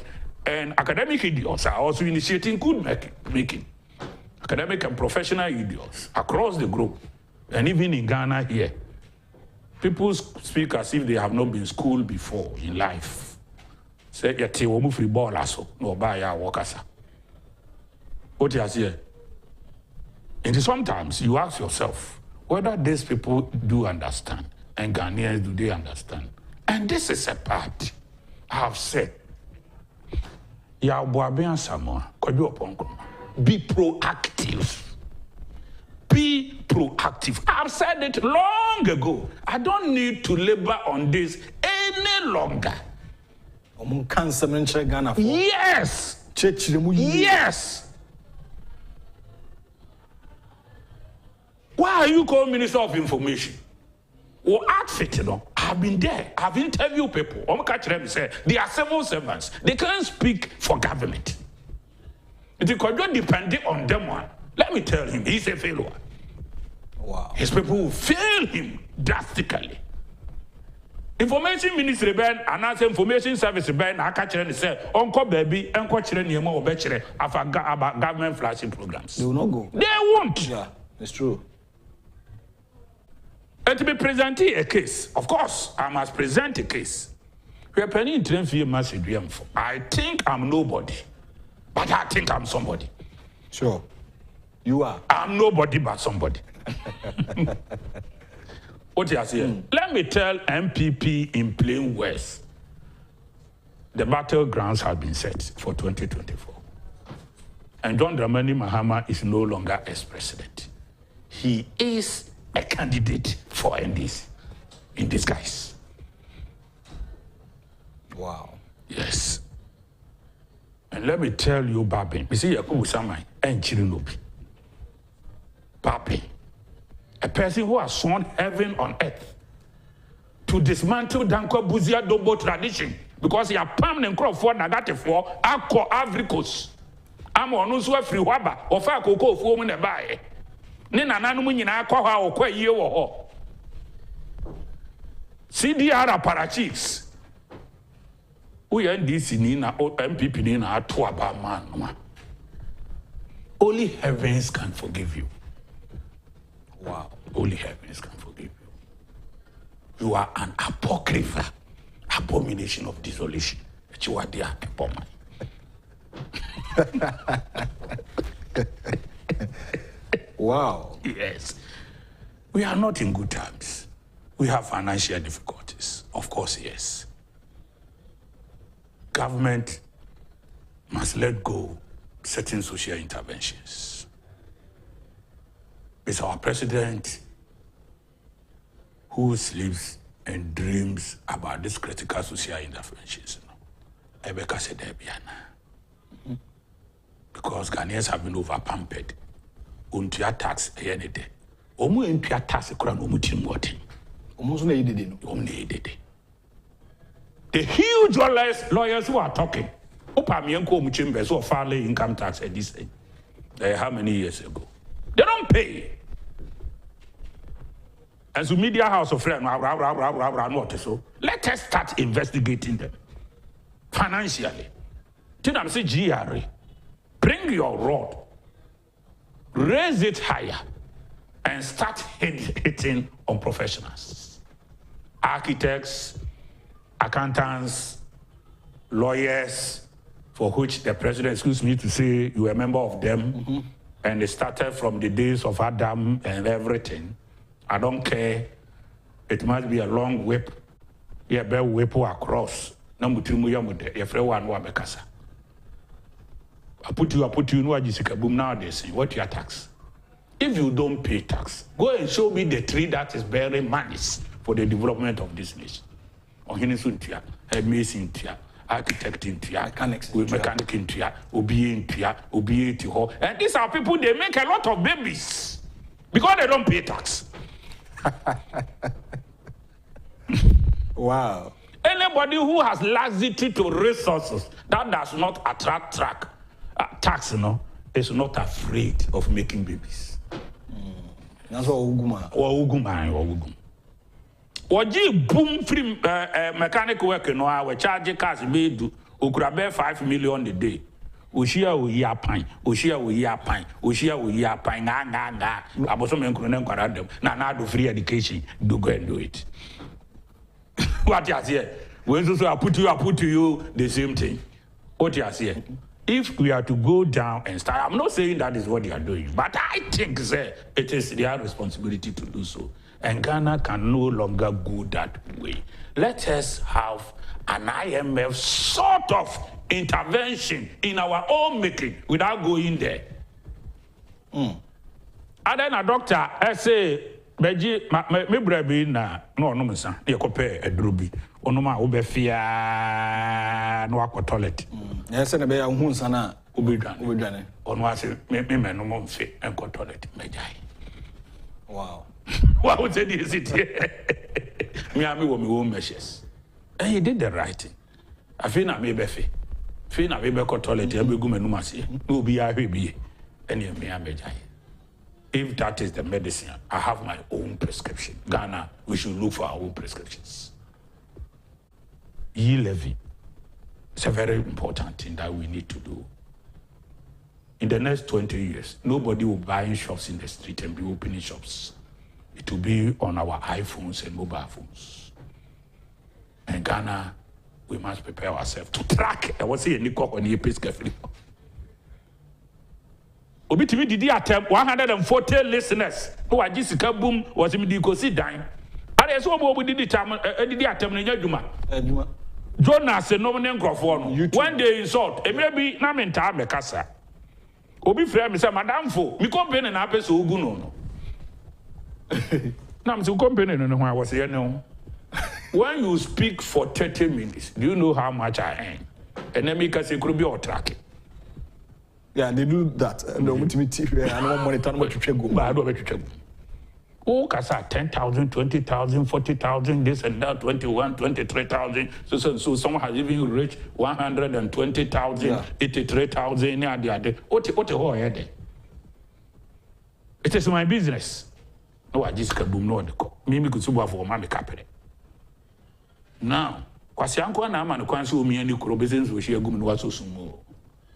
And academic idiots are also initiating coup making. Academic and professional idiots across the globe. And even in Ghana here, people speak as if they have not been schooled before in life. Say, "Yeti womu free ball aso no buy ya workers." What you say? And sometimes you ask yourself whether these people do understand, and Ghanaians, do they understand? And this is a part I have said. Be proactive. Be proactive. I've said it long ago. I don't need to labor on this any longer. Yes. Yes. Why are you called Minister of Information? Or outfit, I've been there. I've interviewed people. They are civil servants. They can't speak for government. It is depending on them one. Let me tell him, he's a failure. Wow. His people will fail him drastically. Information Ministry Ben, and Information Service Ben, I catch and say, Uncle Baby, Uncle Chirenium or Betchere about government flashing programs. They will not go. They won't. Yeah, it's true. And to be presenting a case, of course, I must present a case. We are planning to I think I'm nobody, but I think I'm somebody. Sure. You are. I'm nobody but somebody. What you are saying? Let me tell MPP in plain words. The battlegrounds have been set for 2024. And John Dramani Mahama is no longer ex-president. He is a candidate for NDC in disguise. Wow. Yes. And let me tell you, Babi, you see, Yakubu Samai and Chirinobi. Babi, a person who has sworn heaven on earth to dismantle Danko Buzia Dobo tradition because he has permanent crop for Nagate for Akko Africos. I'm on Uswa Free Waba or Fakoko for women by. Nina Nanumina Koha or Kwa Ye or CDR Parachis. We are this Nina or MPP Nina Tuaba man. Only heavens can forgive you. Wow. Only heavens can forgive you. You are an apocryphal abomination of desolation. You are there, Wow. Yes. We are not in good times. We have financial difficulties. Of course, yes. Government must let go certain social interventions. It's our president who sleeps and dreams about this critical social interventions. Ebeka said because Ghanaians have been overpampered. Untia tax any day. Omu impia tax kura no mutim woti. Almost no yidede no. Omne. The huge lawyers who are talking. Opa mienko muchimbe so filing income tax at this age. How many years ago? They don't pay. As a media house of friends, so let us start investigating them financially. Till I'm saying GRA, bring your rod, raise it higher, and start hitting on professionals, architects, accountants, lawyers, for which the president, excuse me to say, you were a member of them, and they started from the days of Adam and everything. I don't care. It must be a long whip. Yeah, bear whip across. I put you, no, boom nowadays. What your tax? If you don't pay tax, go and show me the tree that is bearing monies for the development of this nation. Mason, architect in Tia, mechanic in Tia, Obi in Tia, Obi to her. And these are people, they make a lot of babies because they don't pay tax. Wow. Anybody who has laxity to resources that does not attract tax, is not afraid of making babies. That's what Uguma. Oji boom free mechanic work we charge cars made Ukrabe 5 million a day. Oshia we ya pine, Oshia we ya pine, Oshia we ya pine, Abosom and them. Now do free education, do go and do it. What you say? When I put to you the same thing. What you say? if we are to go down and start, I'm not saying that is what they are doing, but I think it is their responsibility to do so. And Ghana can no longer go that way. Let us have an IMF sort of intervention in our own making without going there. And then a doctor, I say, Beji, me brabi na no misa, ye kope edrubi. Onoma ubefia no akwa toilet. Yes, and be hu sana ubedwane. Onwa se me no mo mfe enko toilet mejai. Wow. What would say this it? Me ami wo me own measures. And he did the right thing. I feel na me befe. Feel na me be ko toilet e be gu menum ase. No obi a hwebie. Ene me amejai. If that is the medicine, I have my own prescription. Ghana, we should look for our own prescriptions. E-levy. It's a very important thing that we need to do. In the next 20 years, nobody will buy in shops in the street and be opening shops. It will be on our iPhones and mobile phones. And Ghana, we must prepare ourselves to track. I was saying, Nico, when you pay carefully. Obitimi didi attempt 140 listeners. Who are Jessica Boom was in the Kusi dine. And I saw what we did the attempt in Juma. Jonas and no name Crawford. When they insult, it may be Namin Time Casa. Obi Frame is a Madame Fo. Me company and Apple so guno. Nam to company and I was here no. When you speak for 30 minutes, do you know how much I earn? And then make us a could be or track. Yeah, they do that. And don't want me to I don't monitor what you go. But I don't want to. Oh, Casa 10,000, 20,000, 40,000, this and that, 21, 23,000. So someone has even reached 120,000, 83,000. What the whole head? It is my business. No, I just can boom no. Mimi could suba for my capital. Now, Kwasianko na man kwanso mi ani kuro business we share gum no waso sumo.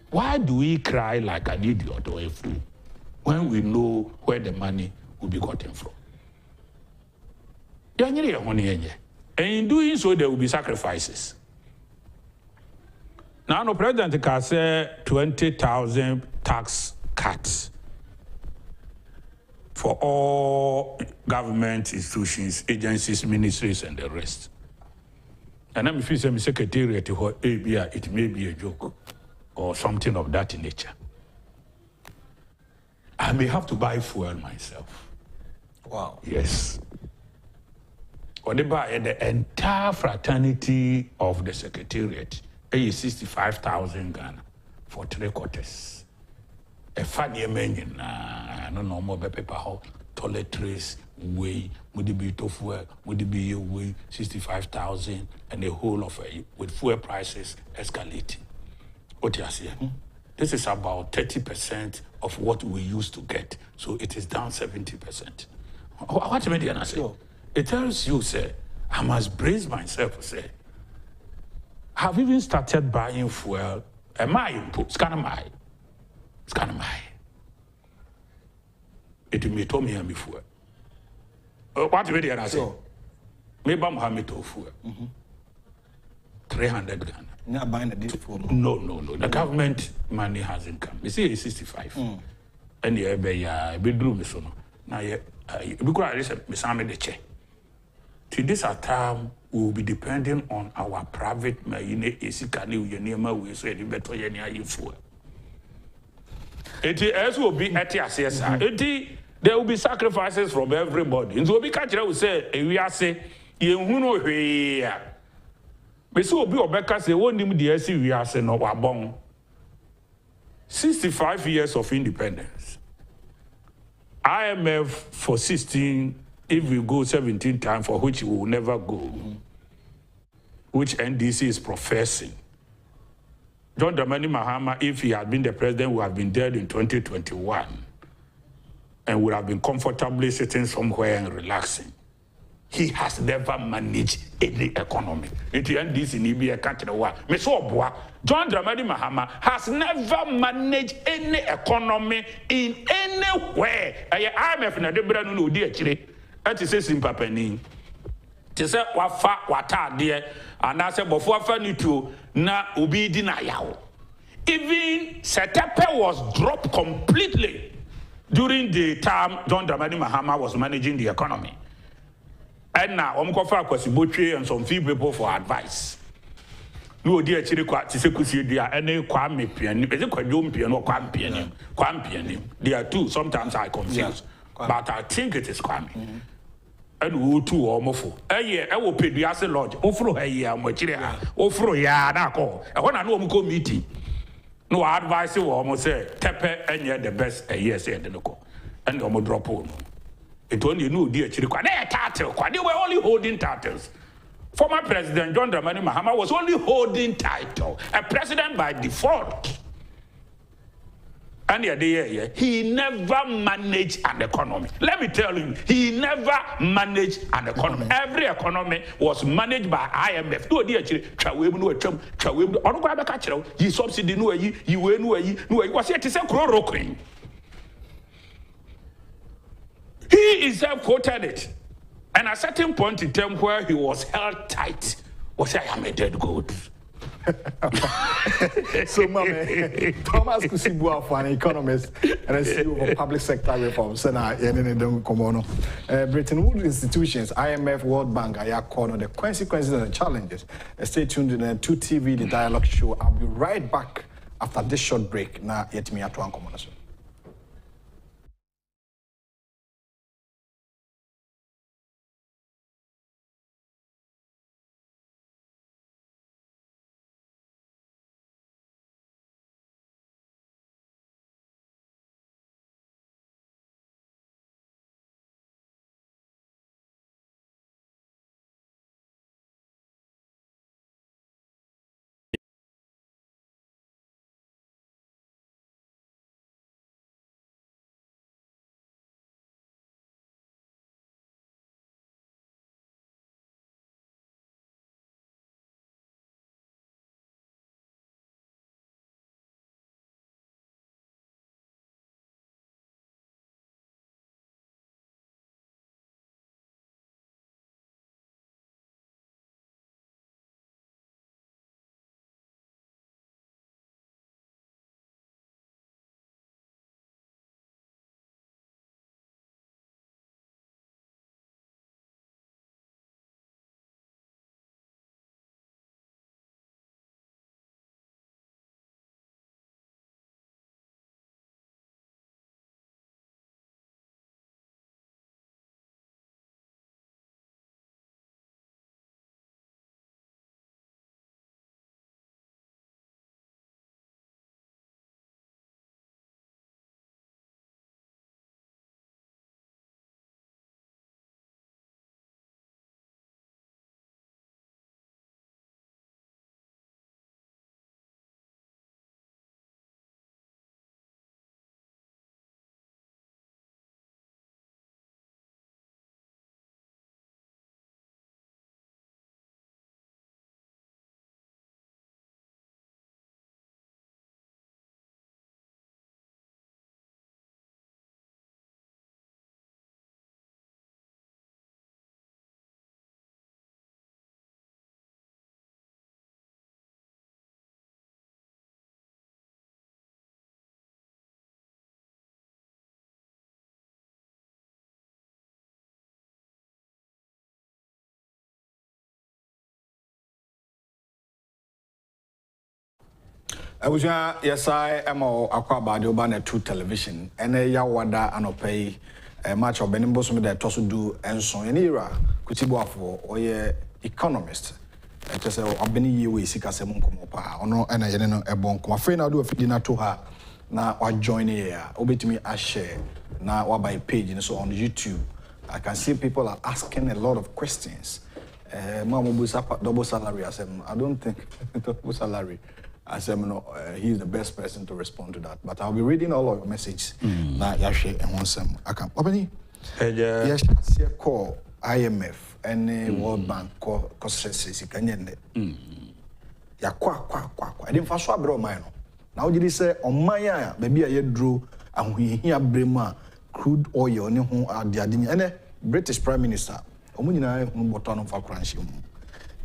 Why do we cry like an idiot or a fool when we know where the money will be gotten from? And in doing so, there will be sacrifices. Now, the president can say 20,000 tax cuts for all government institutions, agencies, ministries, and the rest. And then if you say, Secretariat, it may be a joke or something of that nature. I may have to buy fuel myself. Wow. Yes. Or they buy the entire fraternity of the Secretariat, 65,000 Ghana for 3 quarters. A funny man, no more paper, toiletries, way, would it be fuel, would it be way, 65,000, and the whole of it with fuel prices escalating. What you are saying? This is about 30% of what we used to get. So it is down 70%. What do you say? It tells you, say, I must brace myself, say, I've even started buying fuel. Am I input? It's kind of my. It may tell me before. What do you say? Maybe I'm having to fuel. 300 Ghana. Not buying a deal for No. The government money hasn't come. You see, it's 65. And the bedroom is so. Now, because I said, the check. To this time, we will be depending on our private money. It will be at CSR. There will be sacrifices from everybody. And so, we say, we are saying, you know, but so be Obeka say one nim the SC we are saying no wabong. 65 years of independence. IMF for 16, if we go 17 times, for which we will never go, which NDC is professing. John Dramani Mahama, if he had been the president, would have been dead in 2021 and would have been comfortably sitting somewhere and relaxing. He has never managed any economy. In the end, this in Ibia country, John Dramani Mahama has never managed any economy in anywhere. IMF na de brand no di akire. Ati se simpa pani. Ti se wafa wata de ana se bofo afa nituo na obi di na yawo. Even Setepe was dropped completely during the time John Dramani Mahama was managing the economy. And now, Omkofa Kwasi and some few people for advice. No, dear Chirikwa, Tisekusi, dear, any Kwame Pianim, is it Kwadum Piano, Kwam Pianim? There are two, sometimes I confuse, but I think it is Kwame. And who two or Mofo? A year, I will pay the Asset Lodge, Ofro a year, Mochiria, Ofro ya, Nako. I want to know Mko meeting. No advice, you almost say, Tepe, and yet the best a year, said the local. And Omo drop on. It only knew, dear Chirikwa, they were only holding titles. Former President John Dramani Mahama was only holding title, a president by default. And he never managed an economy. Let me tell you, he never managed an economy. Every economy was managed by IMF. No dear, he subsidy no was yet to say chloroquine. He himself quoted it. And at a certain point in time where he was held tight, was I am a dead goat. So, Thomas Kusi Boafo, an economist and a CEO of public sector reform, Bretton Woods institutions, IMF, World Bank, are the consequences and the challenges. Stay tuned in 2TV, the dialogue show. I'll be right back after this short break. Now, yet me at one combination. I was yes, I am Aqua Badio 2 television, and a Yawada and pay a match of Benimbos with that to do and so in era, Kusi Boafo or ye economist. I just say, I've been here with Sikasemon Komopa, or no, and I know a bonk. My friend, I'll do a dinner to her. Now I join here, obey me, I share now by page and so on YouTube. I can see people are asking a lot of questions. Mama Busapa double salary. I don't think double salary. I said, no, he's the best person to respond to that. But I'll be reading all of your messages. Now, Yashe and one I can't. Open yes, call IMF and World Bank call Cossessi. Can you? Ya kwa. I didn't first swap mine. Now, did he say, on my maybe I drew and we hear Brema crude oil on the Adini and British Prime Minister. Omunina bottom for crunching.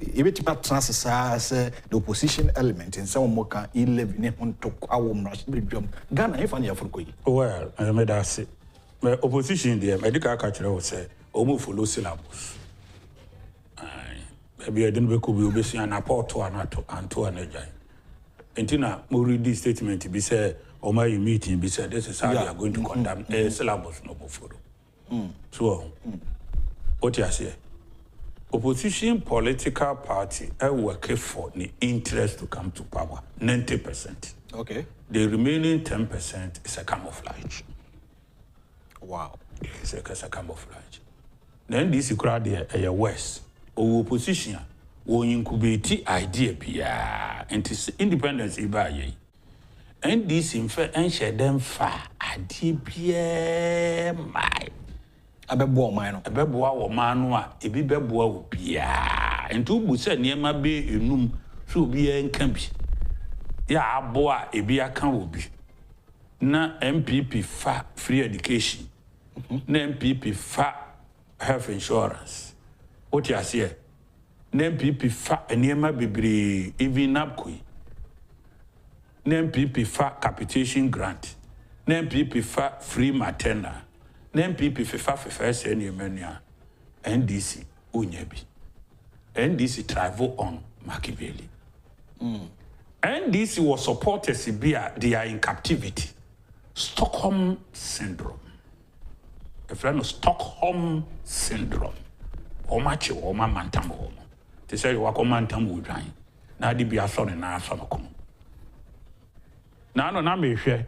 Ebeti pa transisa say the opposition element in some more can 11 on to our drum. Ghana if any Africa. Well, I made that say. My opposition there, medical culture will say, "Omo follow syllabus." Maybe I didn't be could be obviously an apport to an to an agent. Entina, more read this statement be said, or my meeting be said, this is how they are going to condemn a syllabus no follow. So, what you say? Opposition political party I work for the interest to come to power 90%. Okay. The remaining 10% is a camouflage. Wow. It's a camouflage. Then this is crowd there a west. Opposition will incubate idea bia and independence ibaye. And this in fact and share them far idea bia my. Abebo man. Abebo wa manu a ebi bebo obia. Ntu bu se niema be enum so obia nka bi. Ya abo a ebi aka obi. Na MPP fa free education. Na MPP fa health insurance. What you say? Na MPP fa niema bebre even napkoi. Na MPP fa capitation grant. Na MPP fa free maternal. Na MPP fa senior mania NDC unyebi. NDC travel on Machiavelli. NDC was supported they are in captivity. Stockholm syndrome. A friend of Stockholm syndrome. Omachi oma mantambo homo. They say wako mantambo udrai. Na di bi asone na asone kono. Na no na me hwe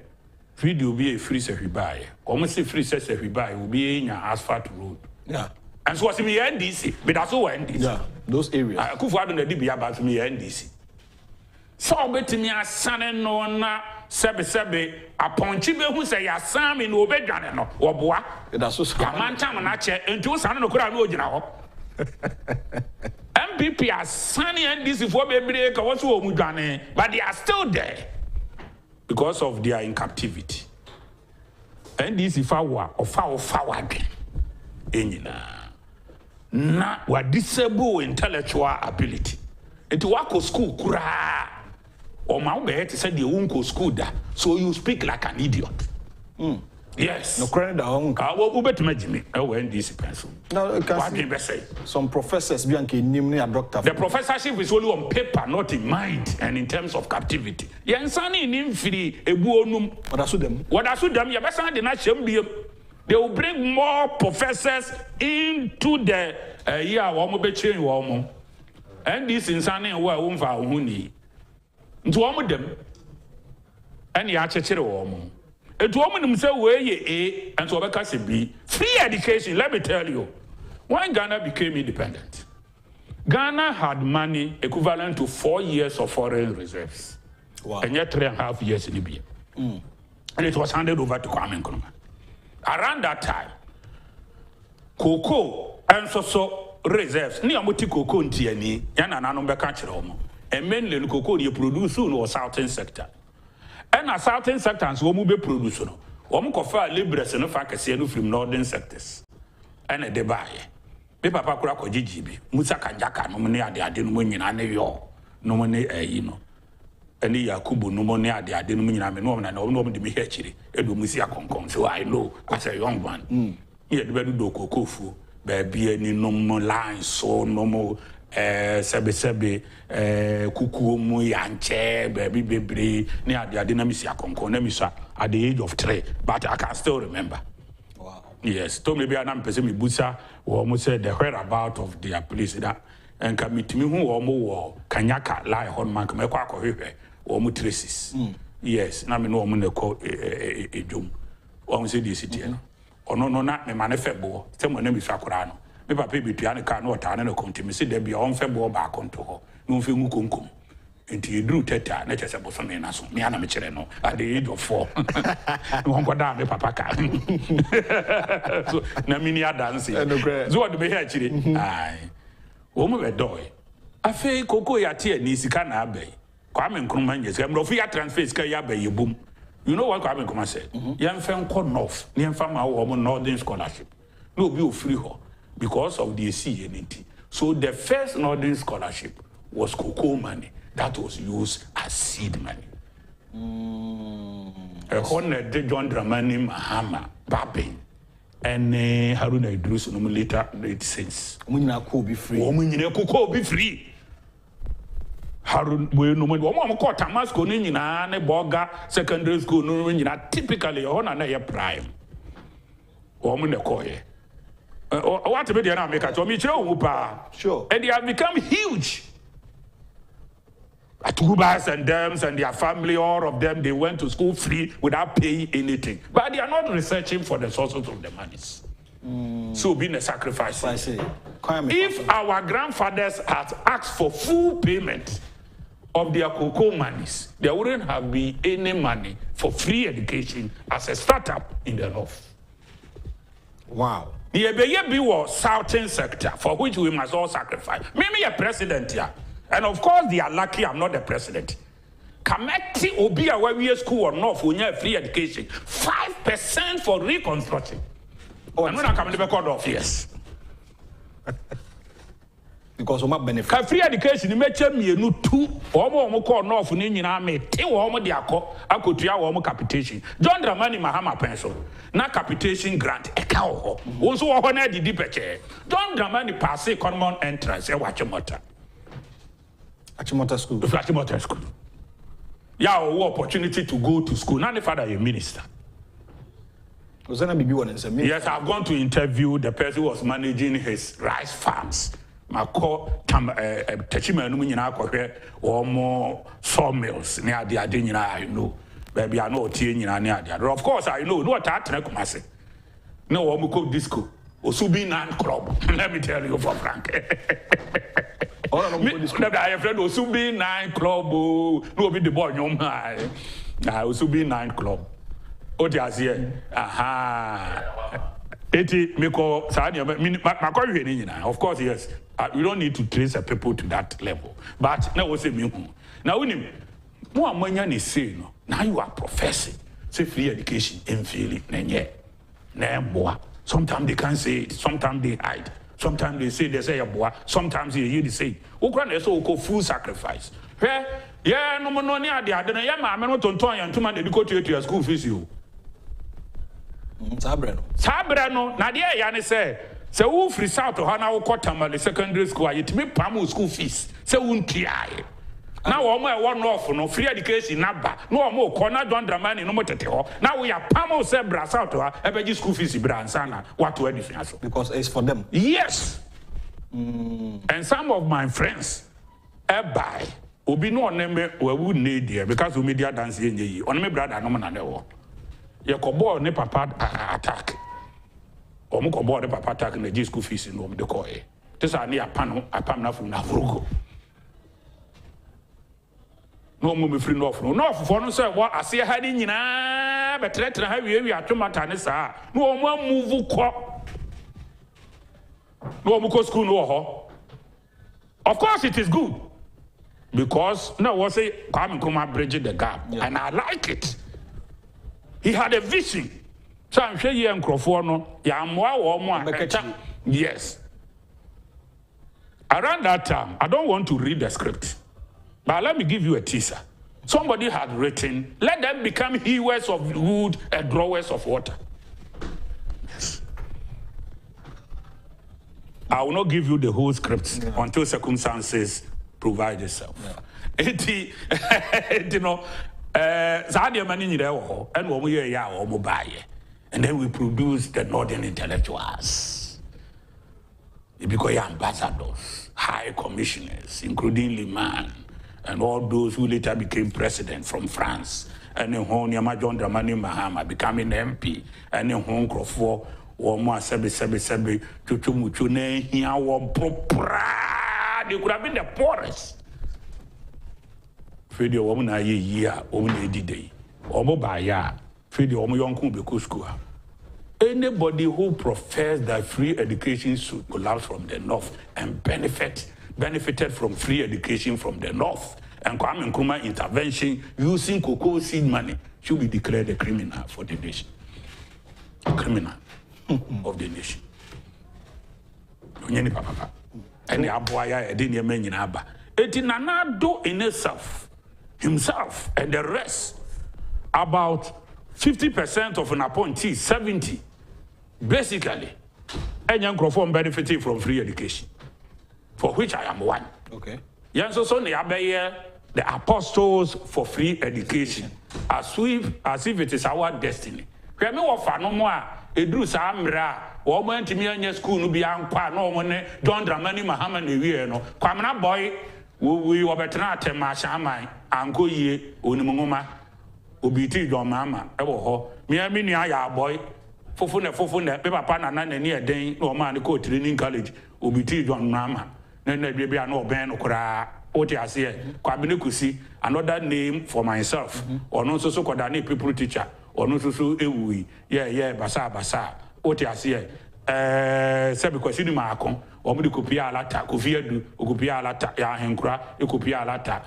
video be a free service. Almost free service will be in asphalt road. Yeah. And so was me NDC, but that's all NDC. Yeah, those areas. I could find the DB about me NDC. So bet me a son and no na sebe upon chibe who say ya sam in obedran no or boa. That's so man time and chair and two son no crowd no MPP are sunny NDC for baby what's but they are still there. Because of their in captivity. And this if I were or forward na wa disable intellectual ability. Into wako school kura or my be said the unko school da. So you speak like an idiot. Yes. No credit down. What bet me? Oh, when this pencil. Now, some professors be a doctor. The professorship is only on paper, not in mind, and in terms of captivity. Yansani in free a buonum. What I them? What I them? You better the national. They will bring more professors into the year woman. And this insane where won't found huni. To one them. And the archer woman. A woman himself where ye and so because B. Free education, let me tell you. When Ghana became independent, Ghana had money equivalent to 4 years of foreign reserves. Wow. And yet 3.5 years in Libya. And it was handed over to Kwame Nkrumah. Around that time, cocoa and so reserves. Ni amuti cocoa ntiani yana nanombe kachiro. And mainly cocoa you produce in the southern sector. And a certain sectors will be produced. One coffee liberals and a from northern sectors. And a debay. Paper Pakurako GGB, Musaka Jaka, no money at the Adin and yo, no money, any Yakubu, no money at the Adin and no one, and no one to be hatchery, and Musia Concon. So I know as a young one. Yet, Bedu Kokufu, baby, any no more lines, so no more. Sebe kuku mu yanche baby baby near the dynamics at the age of 3, but I can still remember. Wow. Yes, to maybe an person busa or almost said the whereabout of their police that and come to me who or more kanyaka lie on man come or mu traces. Yes, na me no mo call a jum or say the city or no not me manifebo someone name is Sakurano. Me papa bi tuane ka no ota na konti se da bia on fe bo ba konto ho no fe ngu konkom enti edru teta na chese bo so me na so me ana me kire no at the age of 4 no ko da me papa ka so na mini dance so what be here kire ai wo mo be doy afi koko ya tie ni sika na abai Kwame Nkrumah nyese me fi ya transfer sika ya abai yebum. You know what Kwame Nkrumah said? Yan fe nko north ni yan fa ma wo mo northern scholarship no be free ho because of the sea entity So the first Northern Scholarship was cocoa money that was used as seed money. Honor John Dramani Mahama, Babin, and Haruna Idris no later late since. Omunina could be free. Omunina could be free. Harun, we no more. One more Tamasco, Nina, Boga, secondary school, no, typically on a prime. Omuna Koye. What about the America? Sure. And they have become huge. Atubas and them and their family, all of them, they went to school free without paying anything. But they are not researching for the sources of the monies. So being a sacrifice. I see. If our grandfathers had asked for full payment of their cocoa monies, there wouldn't have been any money for free education as a startup in the north. Wow. The was southern sector for which we must all sacrifice. Maybe a president here. And of course, they are lucky I'm not the president. Committee Obia where we school or not for free education. 5% for reconstruction. Oh, I'm not coming to the court of yes. Because we benefit. Free education, you may tell me you two or more call north in Indian army, two or more diaco, I could try one more capitation. John Dramani Mahama pencil, not capitation grant, a cow. Also, when I did deeper chair. John Dramani pass a common entrance, a watch a motor. Achimota school. Achimota school. Yeah, opportunity to go to school. Not the father, a minister. Yes, I've gone to interview the person who was managing his rice farms. Mako Tachima Numinako or more sawmills near the Adina, I know. Baby, I know Tia near the. Of course, I know what I say. No, Omuko disco. Osubi Nan Club. Let me tell you for Frank. I have read Osubi 9 Club. No, be the boy, no, my. Osubi 9 Club. What is here? Aha. 80 Miko Sanya, of course, yes. We don't need to trace a people to that level. But now we say, now we more money is saying, now you are professing, say free education in feeling, sometimes they can't say it, sometimes they hide. Sometimes they say a boy, sometimes they hear the say. Ukraine is so called full sacrifice. Yeah, no more near the other. Yeah, I'm not on toy and 2 months to go to your school fees. You Sabrano, Nadia Yanni say, so who free south to Hana Kotam, the secondary school, it may Pamu school fees, so won't try. Now, I'm one off, no free education, Naba, no more corner John Dramani, no more. Now we are Pamo Sebra South to her, school fees, Bransana, what to anything else. Because it's for them. Yes. And some of my friends, buy, will be no name where we need there because we media dance in the on my brother, no man. You could board ne papa attack. Or muko board the papa attack in the school fees in the coy. This are near panel, a pamna from Navruko. No more free no for no sir. What I see a heading in but let her have you at Tomatanesa. No more move crop. No more school no. Of course, it is good because no was a come and bridge the gap, and I like it. He had a vision. So I'm sure you and Crofono, yes. Around that time, I don't want to read the script, but let me give you a teaser. Somebody had written, let them become hewers of wood and drawers of water. Yes. I will not give you the whole script until circumstances provide itself. You know, and then we produce the northern intellectuals. They become ambassadors, high commissioners, including Liman, and all those who later became president from France. And then John Dramani Mahama becoming MP, and then Hong Kong or more sebe chuchumuchune here or propra. They could have been the poorest. Feed your woman a year, only day, or mobile, feed your young Kubi. Anybody who professes that free education should collapse from the north and benefited from free education from the north and Kwame Nkrumah intervention using cocoa seed money should be declared a criminal for the nation. A criminal of the nation. and the aboya edini emenyina aba eti Nana do in itself himself and the rest about 50% of an appointee 70 basically any nkrofo benefiting from free education for which I am one. Okay. Yes, so the apostles for free education as if it is our destiny. We me wo fa no mo a edru sa amra wo mo antimi anya school no bia nkwa na wo ne John Dramani Mahama na wie no kwamna boy we obetena atema shaman anko yie onimngoma obiti John Mama e wo ho me nua ya boy fofu ne pe papa na ni eden na o ma ne ko training college obiti John Mama na bia na oben no kura oti ase kwabene Kusi another name for myself ono so koda na people teacher ono so ewui basa oti ase sebi kwasini maakon omo de kopia alata kofi adu okopia alata ya henkura ekopia alata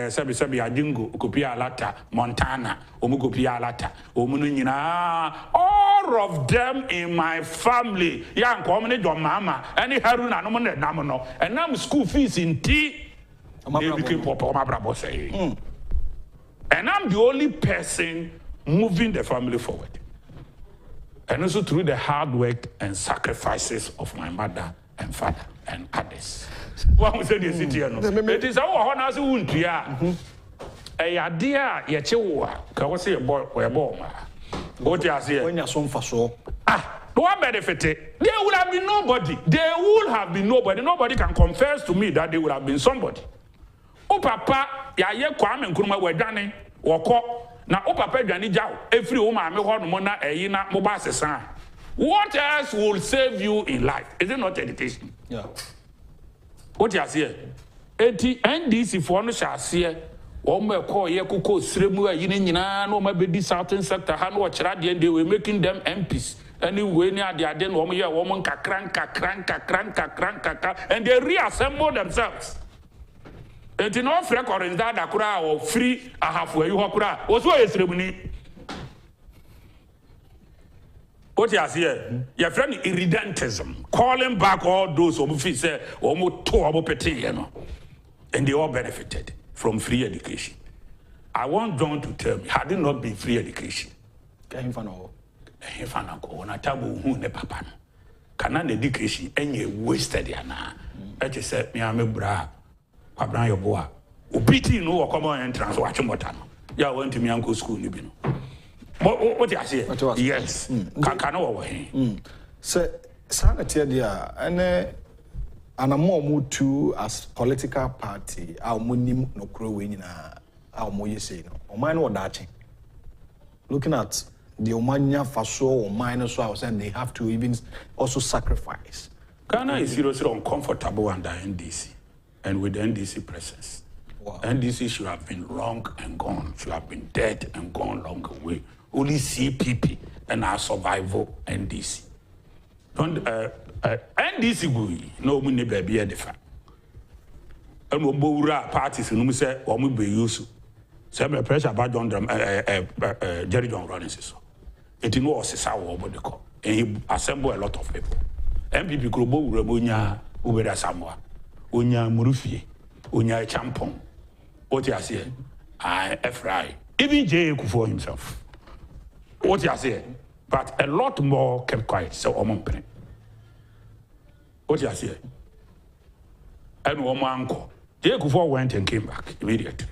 sebi ajingo okopia alata Montana omo kopia alata omo no nyina all of them in my family ya nko ne John Mama any Haruna no mo ne nam no enam school fees in tea they became popular say and I'm the only person moving the family forward. And also through the hard work and sacrifices of my mother and father and others. What we say the city, it is our honors who won't be a dear Yachewa, can we say a boy or a boy? What you say? When you're some for so. What benefited? There would have been nobody. There would have been nobody. Nobody can confess to me that there would have been somebody. Oh, Papa, ya Kwame Nkrumah were done, or na o papa dwane jaw every woman me ho no na eyi na mo ba sesa. What else will save you in life? Is it not education? Yeah. What you say? Eti NDC for no sha se o me call ye kokko sremu ayi ni nyina na o ma be di certain sector ha no kira de they were making them MPs anyway ni ade na o mo ye o mo nkakran and they reassemble themselves. Eti no free currency da kura or free ahafu you kura oso yesremuni. What you say? Your friend irredentism, calling back all those who feel say omo to omo pete you know, and they all benefited from free education. I want John to tell me, had it not been free education, can you na tabu hu ne papa no kana na education enye wasted ya na e je say me am bra kwabran yo boa obiti no wo common entrance wa chimota no ya went to me uncle school ni bi no what you say yes kana wo he say sanity dia ene anamo mu tu as political party a omonim no kro we nyina a omoye say no oman no dachi looking at the Omanya Faso or minus, so I was saying they have to even also sacrifice. Ghana is seriously uncomfortable under NDC and with the NDC presence. Wow. NDC should have been long and gone, should have been dead and gone long away. Only CPP and our survival NDC. NDC gui no money baby edifa. And we boura parties no me say or me be use. Say me pressure about John Jerry John Rollins. It was a sour body call. And he assembled a lot of people. MPP Grobo Rabonia, Ubera Samoa, Unya Murufi, Unya Champon. What you say? I FRI. Even J. for himself. What you say? But a lot more kept quiet, so Omonpene. What you say? And Omo uncle. J. Kufuor went and came back immediately.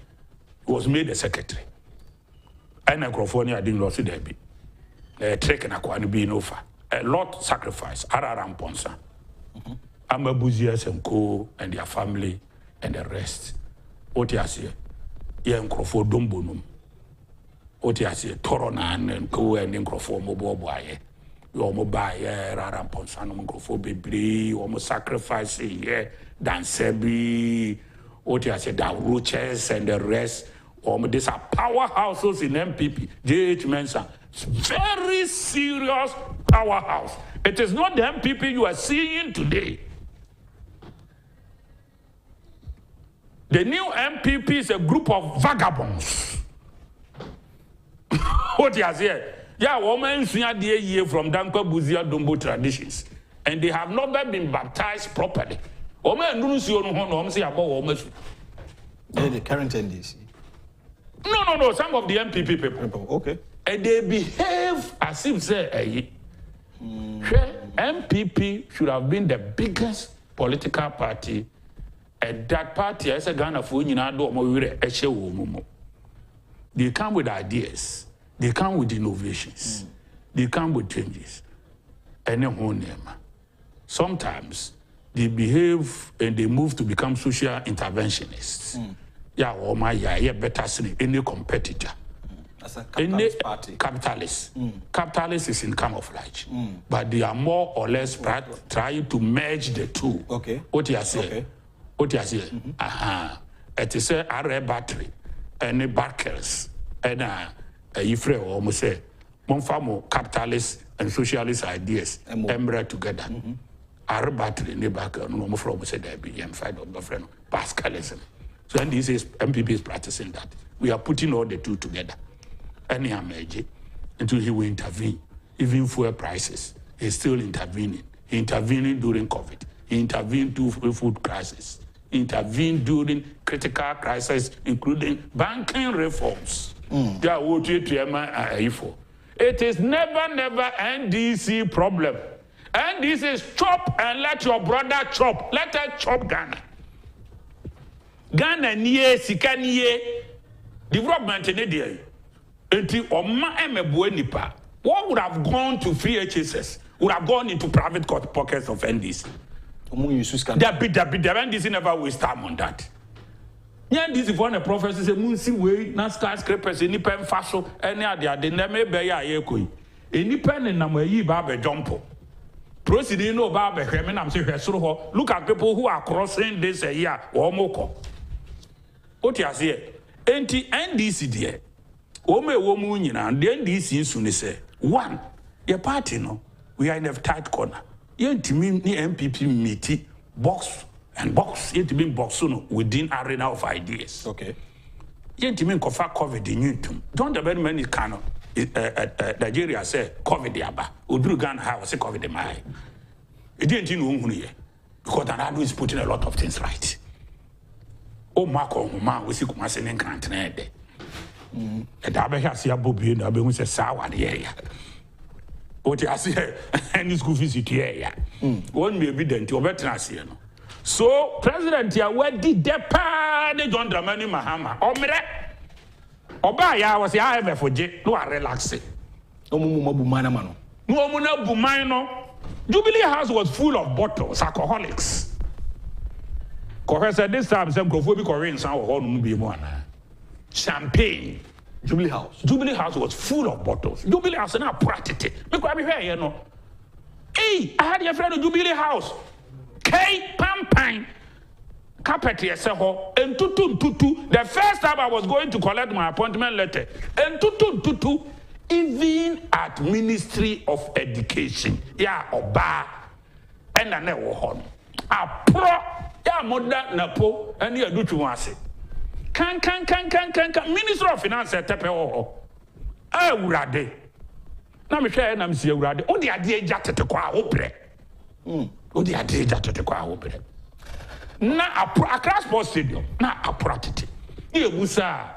He was made a secretary. And California didn't lose the baby. Trek and Aquani being over. A lot sacrifice. Araram Ponsa. Amabuzias and Co. and their family and the rest. Otiasia. Yen Crawford Dumbunum. Otiasia. Toronan and Co. and Crawford Mobo Boye. You almost buy Raram Ponsa, no Crawford Bibri, almost sacrificing, Dansebi. Otiasia, the Roches and the rest. These are powerhouses in MPP. J.H. Mensah. Very serious powerhouse. It is not the MPP you are seeing today. The new MPP is a group of vagabonds. What you say? Yeah, women here from Dankwa Buzia Dumbo traditions. And they have not been baptized properly. Oma Nuncio no Hom say about almost the current NDC. No. Some of the MPP people. Okay. And they behave as if say MPP should have been the biggest political party. And that party, as a Ghana for they come with ideas, they come with innovations, they come with changes. And sometimes they behave and they move to become social interventionists. Yeah, or my better than any competitor. As a capitalist party. Capitalist. Capitalist is in camouflage. But they are more or less trying to merge the two. Okay. What you say? Okay. What you say? It is a rare battery, and a backers, and you free almost say, Monfamo capitalist and socialist ideas, embrace together. Our battery in the back, no more from say there be and fight of the friend, Pascalism. So, and this is MPP is practicing that. We are putting all the two together. Any magic until he will intervene. Even fuel prices, he's still intervening. He intervened during COVID. He intervened to food crisis. Intervened during critical crises, including banking reforms. It is never NDC problem. NDC is chop and let your brother chop. Let us chop Ghana. Ghana niye sika niye development in India. Until Oma Emebue what would have gone to free HSS would have gone into private pockets of NDC. The NDC never waste time on that. Yeah, this is one of the professors say Munsi way, na skyscrapers, any pen faso, any other, they never be a yekoi. Any pen in Namayi Babe jumpo. Proceeding no Babe, I'm saying, look at people who are crossing this a year or moko. What you say? NDC dear. Ome woman, and the NDC soon say, one, your party, no, we are in a tight corner. You to me, MPP meeting, box, you to me box within arena of ideas. Okay. You to me, COVID in YouTube. Don't the very many kind of Nigeria say COVID yaba. Udrugan house COVID my. It didn't know who here because Anadu is putting a lot of things right. Oh, Marco, man, we see Kumasen and Canton. And I have seen a bobby and I be say sour the area. What I say, and school visit here. One may be then to a veteran. So, President, where did the party John Dramani Mahama? Obaya was the IMF for J. No, I relax it. No more Bumano. No more Bumano. Jubilee House was full of bottles, alcoholics. Professor, this time, some Grophobic Koreans are all be one. Champagne. Jubilee House was full of bottles. Jubilee House and I practiced it. Look what I'm here, you know. Hey, I had your friend of Jubilee House. K Pampine. Carpet here, and tutu. The first time I was going to collect my appointment letter, and tutu, even at Ministry of Education, yeah, Oba, and I never home. A pro, yeah, mother napo, and you do to once. Can. Minister of Finance, tepe oh. Urade. Na me share na me see urade. O de ade jatete kwa obre. O de ade jatete kwa obre. Na Accra Sports Stadium, na apratete. E busa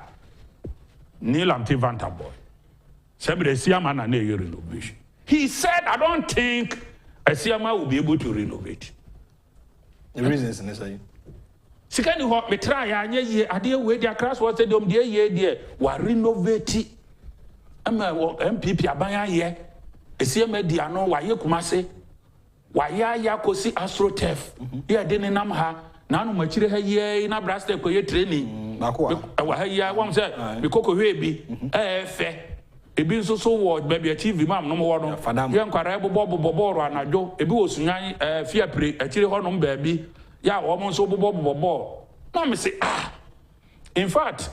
Neil Amte Vanta boy. Sebre Siama na ye renovation. He said, I don't think Siama will be able to renovate. The reason is necessary. Sikani ho me try anya ye ade we dia Accra Sports Stadium de ye de wa renovate. Ama MPP abanya ye. Siama di ano wa ye Kumase. Wa ya Kusi AstroTurf. Ye de ne nam ha. Na no machire ha ye na Braster ko ye training. Wa ha ya wam say me koko hwe bi. Fe. Ebi nso so wo baby TV mam no mo no. Ye nkwara bobo anadwo. Ebi wo sunyan fiapre achire ho no baabi. Ya wo mo nso bobo. Na me say in fact,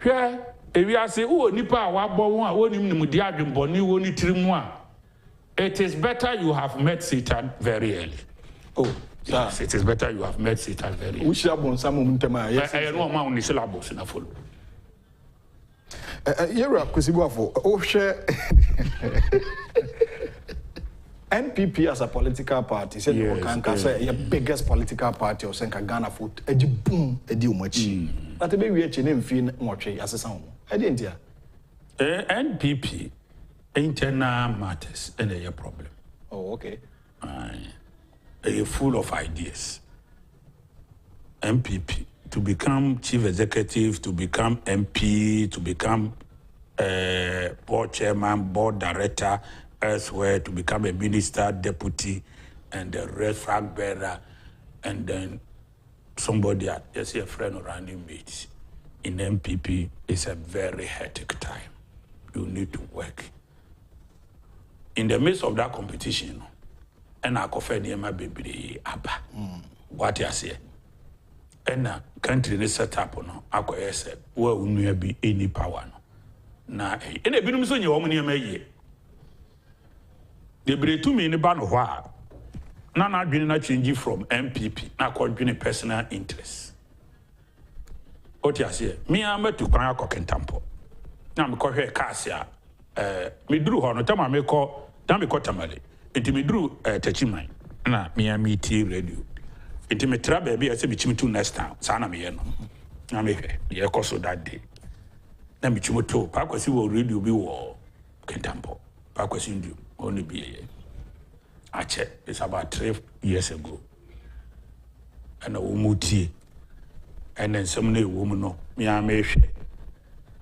hwe ewi ase wo nipa a wa bo won a wonim nim di adwemboni wo ni tirimu a. It is better you have met Satan very early. Oh, yes, it is better you have met Satan very early. We shall bon some moment. Yes, I know my own syllabus na follow. You're Kusi Boafo. Oh, share. NPP as a political party, said you can say your biggest political party or Senka Ghana foot, a boom, a deal much. But the baby name fin much as a sound. I didn't hear. NPP internal matters and a problem. Oh, okay. A full of ideas. MPP to become chief executive, to become MP, to become board chairman, board director. Elsewhere to become a minister, deputy, and the red flag bearer, and then somebody, just a friend or running mates in MPP is a very hectic time. You need to work. In the midst of that competition, and I confess my baby abba. What you say? And a country is set up no. I go say, where will be any power no? Na, and a bit of you woman may. The bretu me in the ban of war. Nana been changing from MPP, now called being a personal interest. What you say? Me, I'm to Kaya Cokentampo. Now, I'm called here Cassia. Me drew her, no time I may call, damn me Tamale. It me drew Techimine. Na, me and me tea radio. It me trap baby, I said, me to next time. Sana me, no. I may be a course of that day. Then me to Paco, you will radio be war. Kentampo. Paco, you only be here. I checked. It's about 3 years ago. And a woman, and then some new woman, no, me, I may share.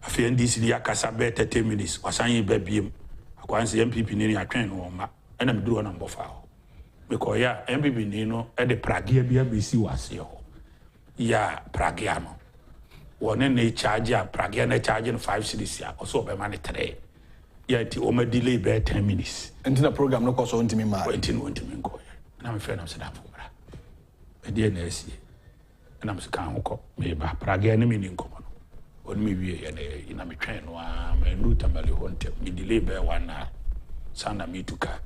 I feel this the Akasabe 30 minutes. Was I baby? I can't see MPP nearly a train or ma, and I'm doing a number file. Because, yeah, MPP, at the Pragia BC was here. Yeah, Pragiano. One in a charge, Pragiana charging 5 cities, or so by money today. Yeah, it will delay by 10 minutes. And in a program, no cost on to me, my 21 to me. Now, my friend, I'm set up for that. A dear Nessie. And I'm saying, maybe Praga enemy in common. On me, in a train, and route and valley hunter, me delay by 1 hour. Sana me to car.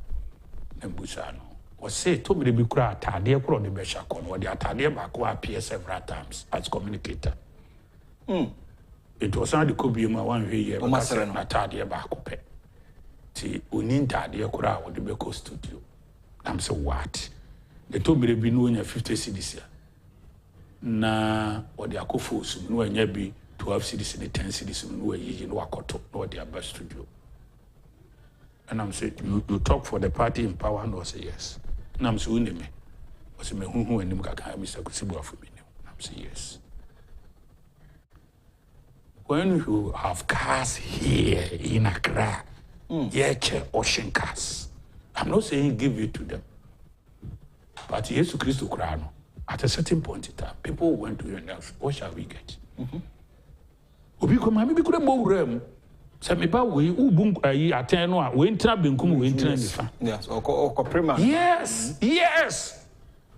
And Busano was said to me to be cracked, dear Pro de Beshakon, or the Atadia Baku appear several times as communicator. It was not the Kobe my 1 year, but Atadia Baku. See, we need Tadia Kura or the Beko studio. I'm so what? They told me they've been doing 50 cities here. Na or the Akofos, no, and yet be 12 cities in the 10 cities in Wakoto, or their best studio. And I'm saying, you talk for the party in power, and I say yes. And I'm saying, me. I say, me who and Nimaka, Mr. Kusi Boafo. I'm saying yes. When you have cars here in Accra, ocean cars. I'm not saying give it to them. But Jesus Christ Crown, at a certain point in time, people went to your else. What shall we get? Obi come maybe could have rem. Say me ba we ubun aten no a we ntra benkum we ntra nifa. Yes, or prima. Yes, yes.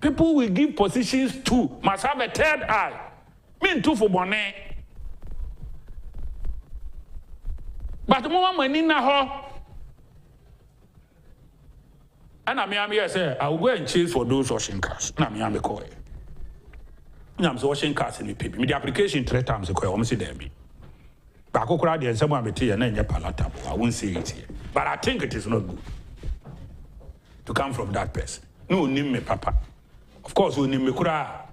People will give positions to must have a third eye. Me too for bonnet. But more money na ho. And I say, I will go and chase for those washing cars. And I'm call it. I'm washing cars in the paper. The application 3 times ago, I almost see them. But I could and someone be and then palatable. I won't say it here. But I think it is not good to come from that person. No, name me papa. Of course, we name me kura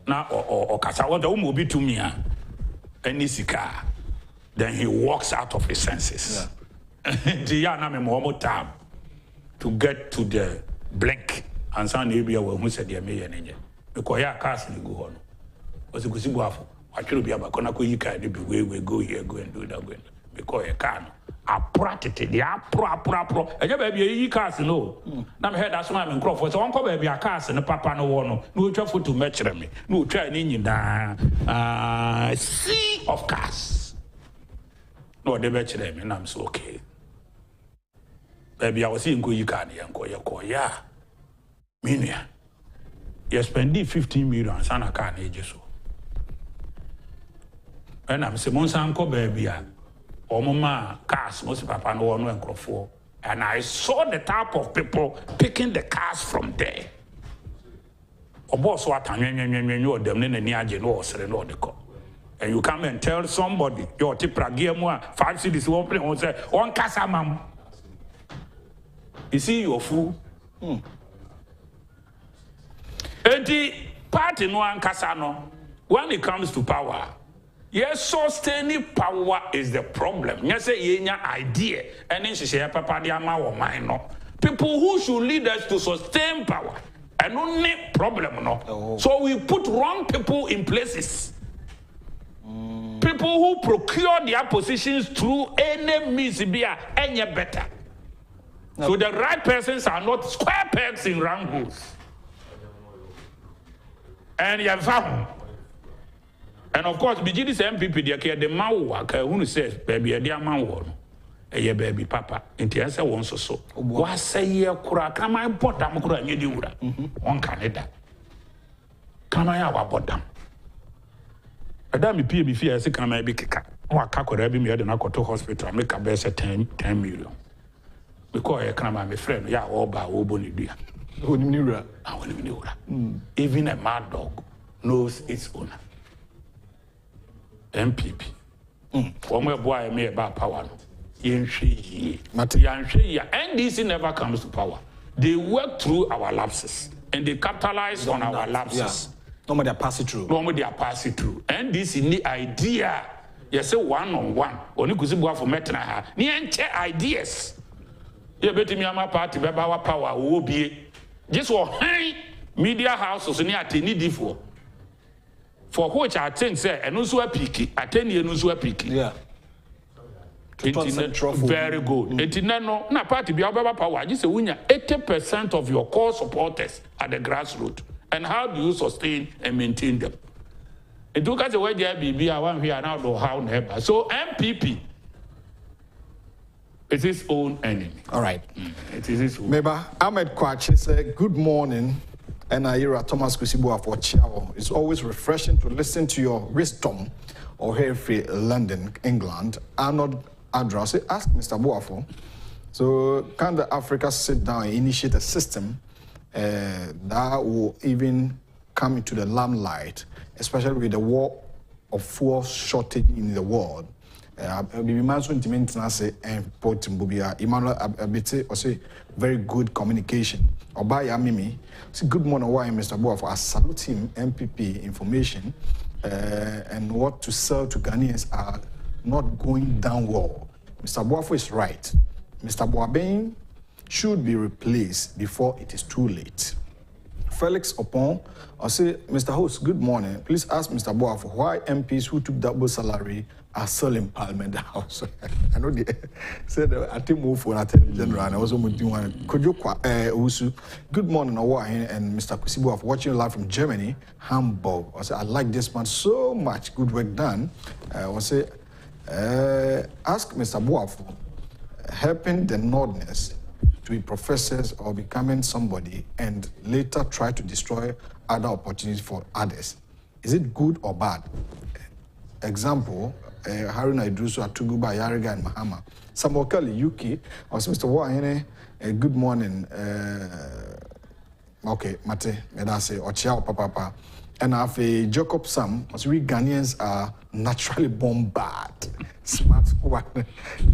now or Kasa. What the will be to me, and car. Then he walks out of his senses. The Yana Momo time. To get to the blink and some area who said they may and because ya cars in go on. Was a Kusi Boafo. I should be about Konako Yika, we go here, go and do that. Because a can. I practiced the pro. And you baby, cars no. Now I heard that's why I'm in Crawford. So Uncle baby, a cars and a papa no one. No trouble to match me. No try in sea of cars. No, they match them, and I'm so okay. Baby, I was seeing you can't call ya. Minia. You spend 15 million and I can't age so. And I'm saying, Uncle baby, or Mama, cars, most papa no one went for. And I saw the type of people picking the cars from there. Or boss, what I'm you them in the Niajan or Sereno de Co. And you come and tell somebody, your Tipragia, 5 cities opening, or say, one casa, ma'am. You see your fool, Enti party no ankasa no, when it comes to power, yes, sustaining power is the problem. Yes, yenya idea, and then she say papa di ama wo mind no. People who should lead us to sustain power, and only problem no. So we put wrong people in places. People who procure their positions through any means be any better. So the right persons are not square pegs in round holes. And you have found. And of course, begin this MPP, the man who says, baby, a dear man won. A baby papa, and the answer once or so. What say ye, Kura, come I bought them, Kura, and you do that. One Canada. Come I have bought them. A damn PB fear, I say, come I be kicker. Or a cack or every me at an to hospital, make a best 10 million. Because I come my friend, yeah, all by Oboni dear. Even a mad dog knows its owner. MPP. One boy may about power. NDC never comes to power. They work through our lapses and they capitalize on our lapses. Normally they pass it through. NDC need idea. You say one-on-one. Only Kusi Boafo metna. Ni enche ideas. You bet me am a party be our power will be. Just for high media houses near Tenidi for which I think say and also a peaky, attend you also a peaky. Yeah. Very good. It no party be our power. Just a winner 80% of your core supporters at the grassroots. And how do you sustain and maintain them? It took us away there be I want here now do how never. So MPP it's his own enemy. All right. It is his own. Meba Ahmed Kwachi said, good morning. And Ira Thomas Kusi Boafo Chiao. It's always refreshing to listen to your wisdom or hair free London, England. Arnold Adra say, ask Mr. Boafo. So can the Africa sit down and initiate a system that will even come into the limelight, especially with the war of fuel shortage in the world? Emmanuel Abete or say very good communication. Obaya Mimi, say good morning, why Mr. Boafo. I salute him, MPP information and what to sell to Ghanaians are not going down well. Mr. Boafo is right. Mr. Boabeng should be replaced before it is too late. Felix Opon, I say, Mr. Host, good morning. Please ask Mr. Boafo why MPs who took double salary are still in Parliament House. I know they said I think move for Attorney General and I was doing one. Could you Usu? Good morning, Awa and Mr. Kusi Boafo watching live from Germany, Hamburg. I say I like this man so much. Good work done. I say ask Mr. Boafo helping the Northerners to be professors or becoming somebody and later try to destroy other opportunities for others. Is it good or bad? Example, Haruna Idrusu, Atuguba, Yariga, and Mahama. Samuel Kelly, UK, or Mr. Wahine, good morning. Okay, Mate, Medase, or Chiao Papa. And after Jacob Sam, as we Ghanaians are naturally born bad. Smart one.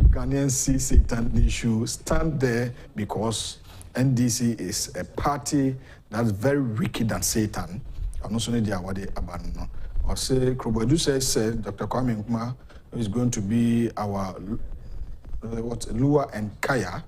Ghanaians see Satan, they should stand there because NDC is a party that's very wicked than Satan. I'm not saying they are what they abandon. Or say, Krobodu says, Dr. Kwame Nkrumah is going to be our Lua and Kaya.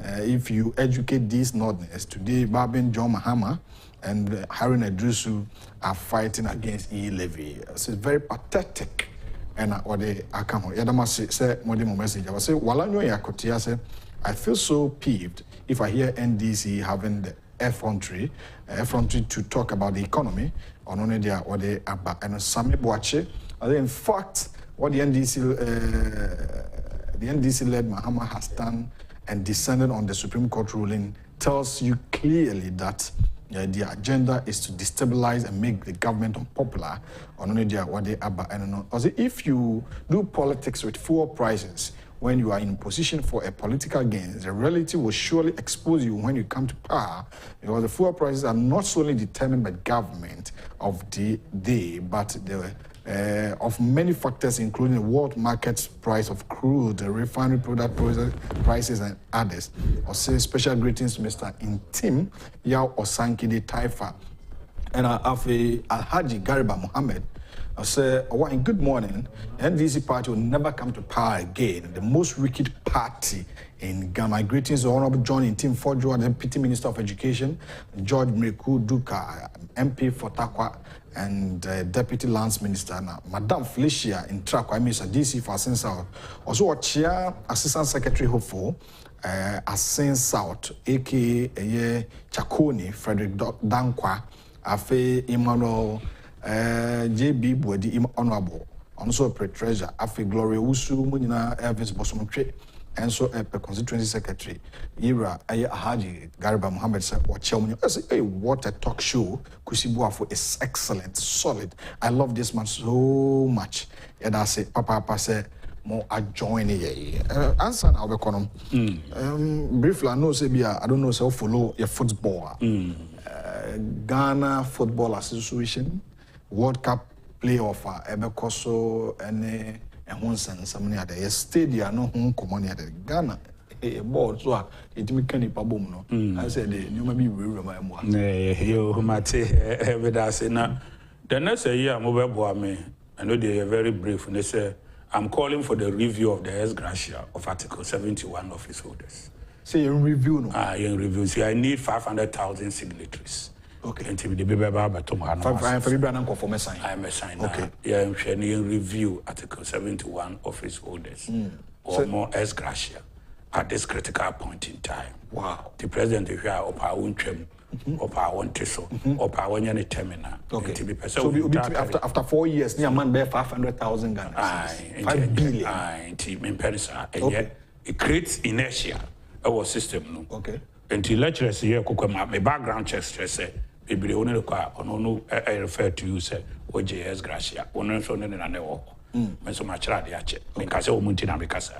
If you educate these Northerners, today, Babin John Mahama and Haruna Idrusu are fighting against E-Levy. It's very pathetic. And what they are coming. Yadama say, modern message. I say, Walanyo Yakotia say, I feel so peeved if I hear NDC having the effrontery to talk about the economy. On only there, what they are, and Sami Boache. In fact, what the NDC-led Mahama has done and descended on the Supreme Court ruling tells you clearly that the agenda is to destabilize and make the government unpopular. On only there, what they are, and if you do politics with fuel prices, when you are in position for a political gain, the reality will surely expose you when you come to power, because the fuel prices are not solely determined by government of the day, but the of many factors, including the world market price of crude, the refinery product prices, and others. I say special greetings to Mr. Intim Yao Osankide Taifa and Afi Alhaji Gariba Mohammed. I say, good morning. NDC party will never come to power again. The most wicked party in Ghana. Greetings to Honorable John Intim Fojo, the Deputy Minister of Education, George Mreku Duka, MP for Takwa, and Deputy Lands Minister, Madame Felicia in Trakwa, Mr. DC for Asin South. Also, Chair Assistant Secretary Hopeful, Asin South, aka Chakoni, Frederick Dankwa, Afe Emmanuel. JB Bwedi Honorable, also a treasurer, Afi Gloria Usu, Munina Elvis Bosomtre, and so a constituency secretary, Ira Haji Gariba Mohammed said, what a talk show. Kusi Boafo is excellent, solid. I love this man so much. And I say, Papa said, more I join here. Answer now, briefly, I know, I don't know, so follow your football. Ghana Football Association. World Cup playoff Ebekoso and Honsen, some near the stadium, no home common at Ghana. A board, so it me can no. I said, you may be real, my one. You might say, with us now. The next year, I'm over me. I know they are very brief, and they say, I'm calling for the review of the ex gratia of Article 71 of his holders. Say, in review, no? In review. See, I need 500,000 signatories. Okay. Until the baby Baba Tomahano. I'm a sign. Okay. Yeah, I'm sharing review Article 71 of his holders or more ex gratia at this critical point in time. Wow. The president is here of our own trim, of our own tissue, of our own terminal. Okay. So after 4 years, near man bear 500,000 Ghana. 5 billion. And yet it creates inertia our system. Okay. Until lecturers here, my background checks say. Ibri only no I refer to you say OJS Gracia. One so na newo. Men so much radiache. Because omuntina because.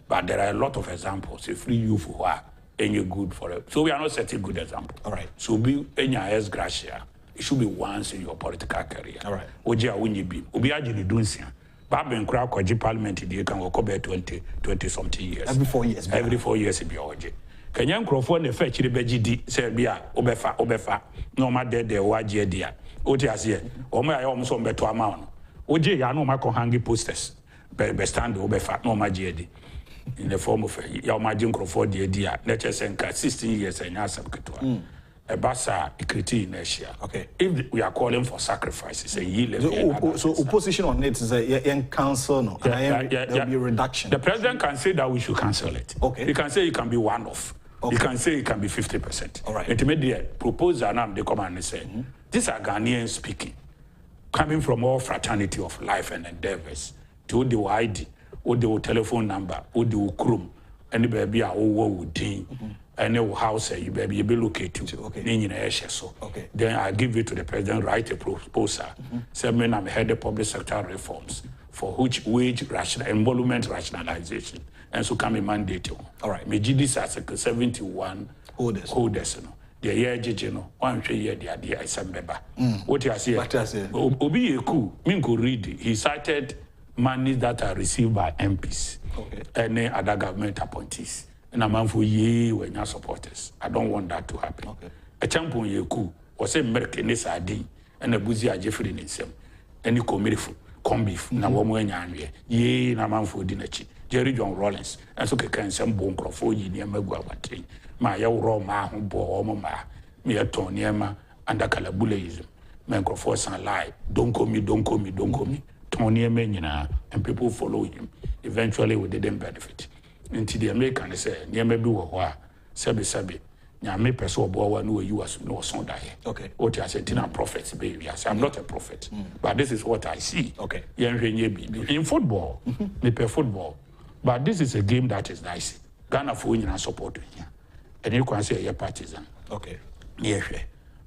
But there are a lot of examples. If free youth who are any good for it. So we are not setting good example. All right. So be any OJS Gracia. It should be once in your political career. All right. Oja winyi bi. Obi ajini dunsia. Babe nkura kwaji parliament di kan go be 20 something years. Every 4 years. Every 4 years be oje. Kenyan Crawford ne fe chire begidi se bia obefa no ma de waje dia oti ase o ma ya o so beto ama no oje ya no ma ko hangi posters be stand obefa no ma je di in the form of ya o ma jin Crawford dia na che nka 16 years enya asabketo a basa equity inertia. Okay. If we are calling for sacrifices, a year so opposition on it is a council, no? There will be a reduction. The president can say that we should cancel it. Okay. He can say it can be one-off. Okay. You can say it can be 50%. All right. Intermediate proposal now they come and say, these are Ghanaians speaking, coming from all fraternity of life and endeavors. To the ID, or the telephone number, or the chrome, and baby are all would any house you baby be located to. Okay. So okay. Then I give it to the president, write a proposal. Say men I'm head of public sector reforms for which wage emolument rationalization. And so come a mandate. All right. Me this Article 71 holders. No. The year no 1 year the idea is member. What you say? Obi Eku, Minko read. He cited money that are received by MPs. Okay. And other government appointees. And a man for ye when your supporters. I don't want that to happen. Okay. A champion Yeku was a Merkenes ID and a Buzia Jeffrey in him. Any committee beef. Na woman ye na man for dinner. Jerry John Rollins, and so can some bone for ye near Megua. My young raw ma who bore ma, me a Tonyema, and a calabulism. Microphones and lie. Don't call me. Tony Menina, and people follow him. Eventually, we didn't benefit. Until the American say, near maybe wa, Sabi, Nya me person boy no you as no son die. Okay. What I said, prophets, baby. I'm not a prophet, but this is what I see. Okay. In football, me play football. But this is a game that is nice. Ghana for winning and support here. And you can say you're partisan. Okay. Yeah.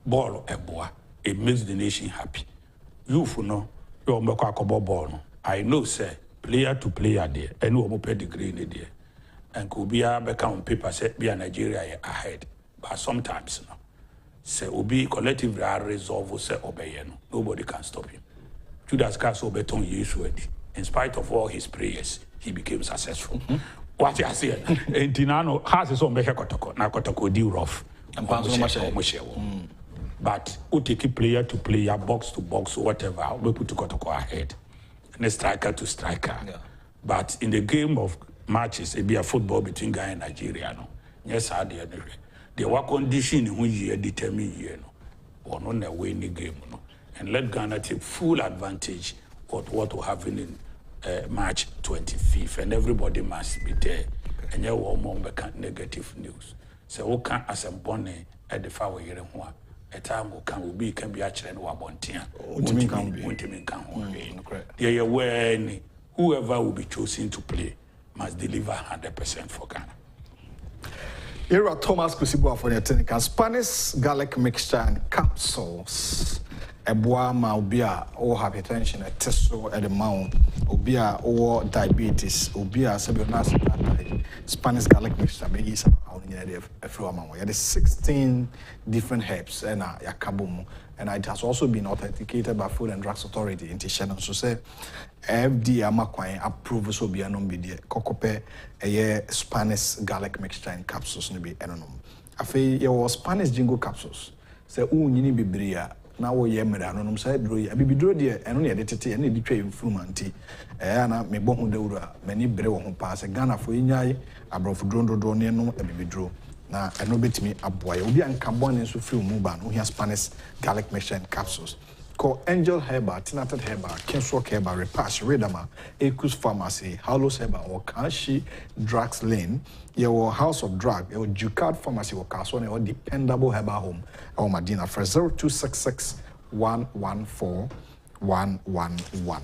Ball a boy. It makes the nation happy. You for no, you're ball. I know, sir, player to player there, and you will pay degree in there. And could be a become paper set be a Nigeria ahead. But sometimes, no. Say, will be collectively resolve, say, obey, nobody can stop him. Judas Castle beton Yeswedi. In spite of all his prayers, he became successful. What you say? Dinano has his own make kotoko. Na kotoko deal rough. But we take player to player, box to box, whatever. We put kotoko ahead. And striker to striker. Yeah. But in the game of matches, it be a football between Ghana and Nigeria. No? Yes, I did. The work condition in which you determine you or not a winning game. No? And let Ghana take full advantage of what will happen in March 25th. And everybody must be there. Okay. And you won't more negative news. So we can't as a bonnet at the far way a time will be can be actually no abontia. Whoever will be chosen to play must deliver 100% for Ghana. Here are Thomas Kusi Boafo technical Spanish garlic mixture and capsules. Eboa ma obia or hypertension, a testo at the mount, obia or diabetes, obia sabionas Spanish garlic mixture. Maybe some a few amount. There are 16 different herbs and yakabum, and it has also been authenticated by Food and Drugs Authority in Tishanon. So say FDA amakwai approve so be anom be de kokope Spanish garlic mixture and capsules no be enonom. Afi your Spanish jingo capsules. Say unyini bibria na wo ye mera no say dro ye bibidro de eno ne de tete ene de twa influmanti na me bo hu dawura mani bere wo ho pa say Ghana fo nyai abrofo drondro ne no bibidro na eno betimi aboa obi anka bone so free mu ba no hia Spanish garlic mixture and capsules called Angel Herbal, Tinated Herbal, Kingswalk Herbal, Repash, Redama, Ekus Pharmacy, Hallows Herbal, or Kanshi Drugs Lane, your House of Drug, your Ducat Pharmacy, or Casone, or Dependable Herbal Home, or Medina, for 0266 114 111.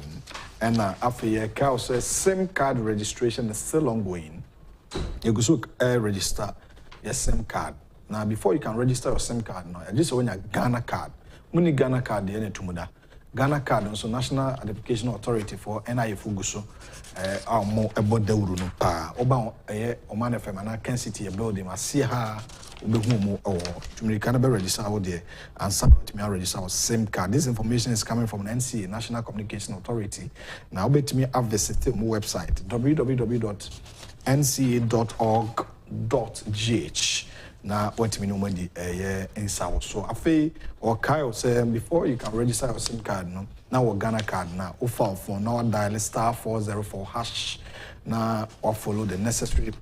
And after your cow says SIM card registration is still ongoing. You go register your SIM card. Now, before you can register your SIM card, now, just when your Ghana card. Muni Ghana card the tumuda. Ghana card also National Identification Authority for NIA Fuguso more about the no pa oba Oman FM and Ken City building see her obehumu or to can be register out there and some to me register our SIM card. This information is coming from NCA National Communication Authority. Now bet me have visited my website www.nca.org.gh. Now, what me know when the in South. So, afe or Kyle say before you can register your SIM card, no. Now, our Ghana card now, or phone now dial *404# now or follow the necessary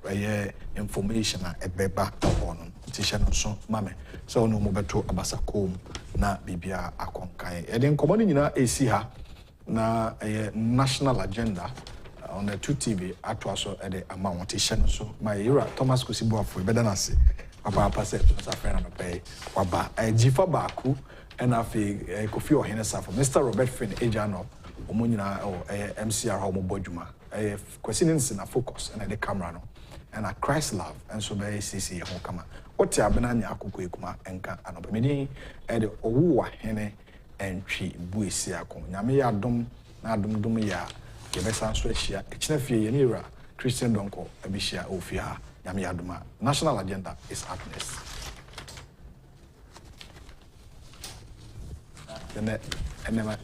information at Beba on Tishan so mame. So no more beto abasakom na bibia akonkai. And then commanding na AC ha na a national agenda. On the 2TV at also at the amount Tishan so my era Thomas Kusi Boafo better than say. Papa said to us, friend, and pay Waba, a Jifa Baku, and a Kofi or Henessa for Mr. Robert Finn, Ejano, Omunina or MCR Homo Bojuma, a questions in a focus and a camera, and a Christ love, and so by CC Hokama. What ya banana Kukuma and Kanopamini, and the Owa Hene and Tree Buisiaco, Yamia Dum, Nadum Dumia, Gebesan Sweshia, Chnefi, Yanira, Christian Donko, Abishia, Ofia. National agenda is happiness. The net, and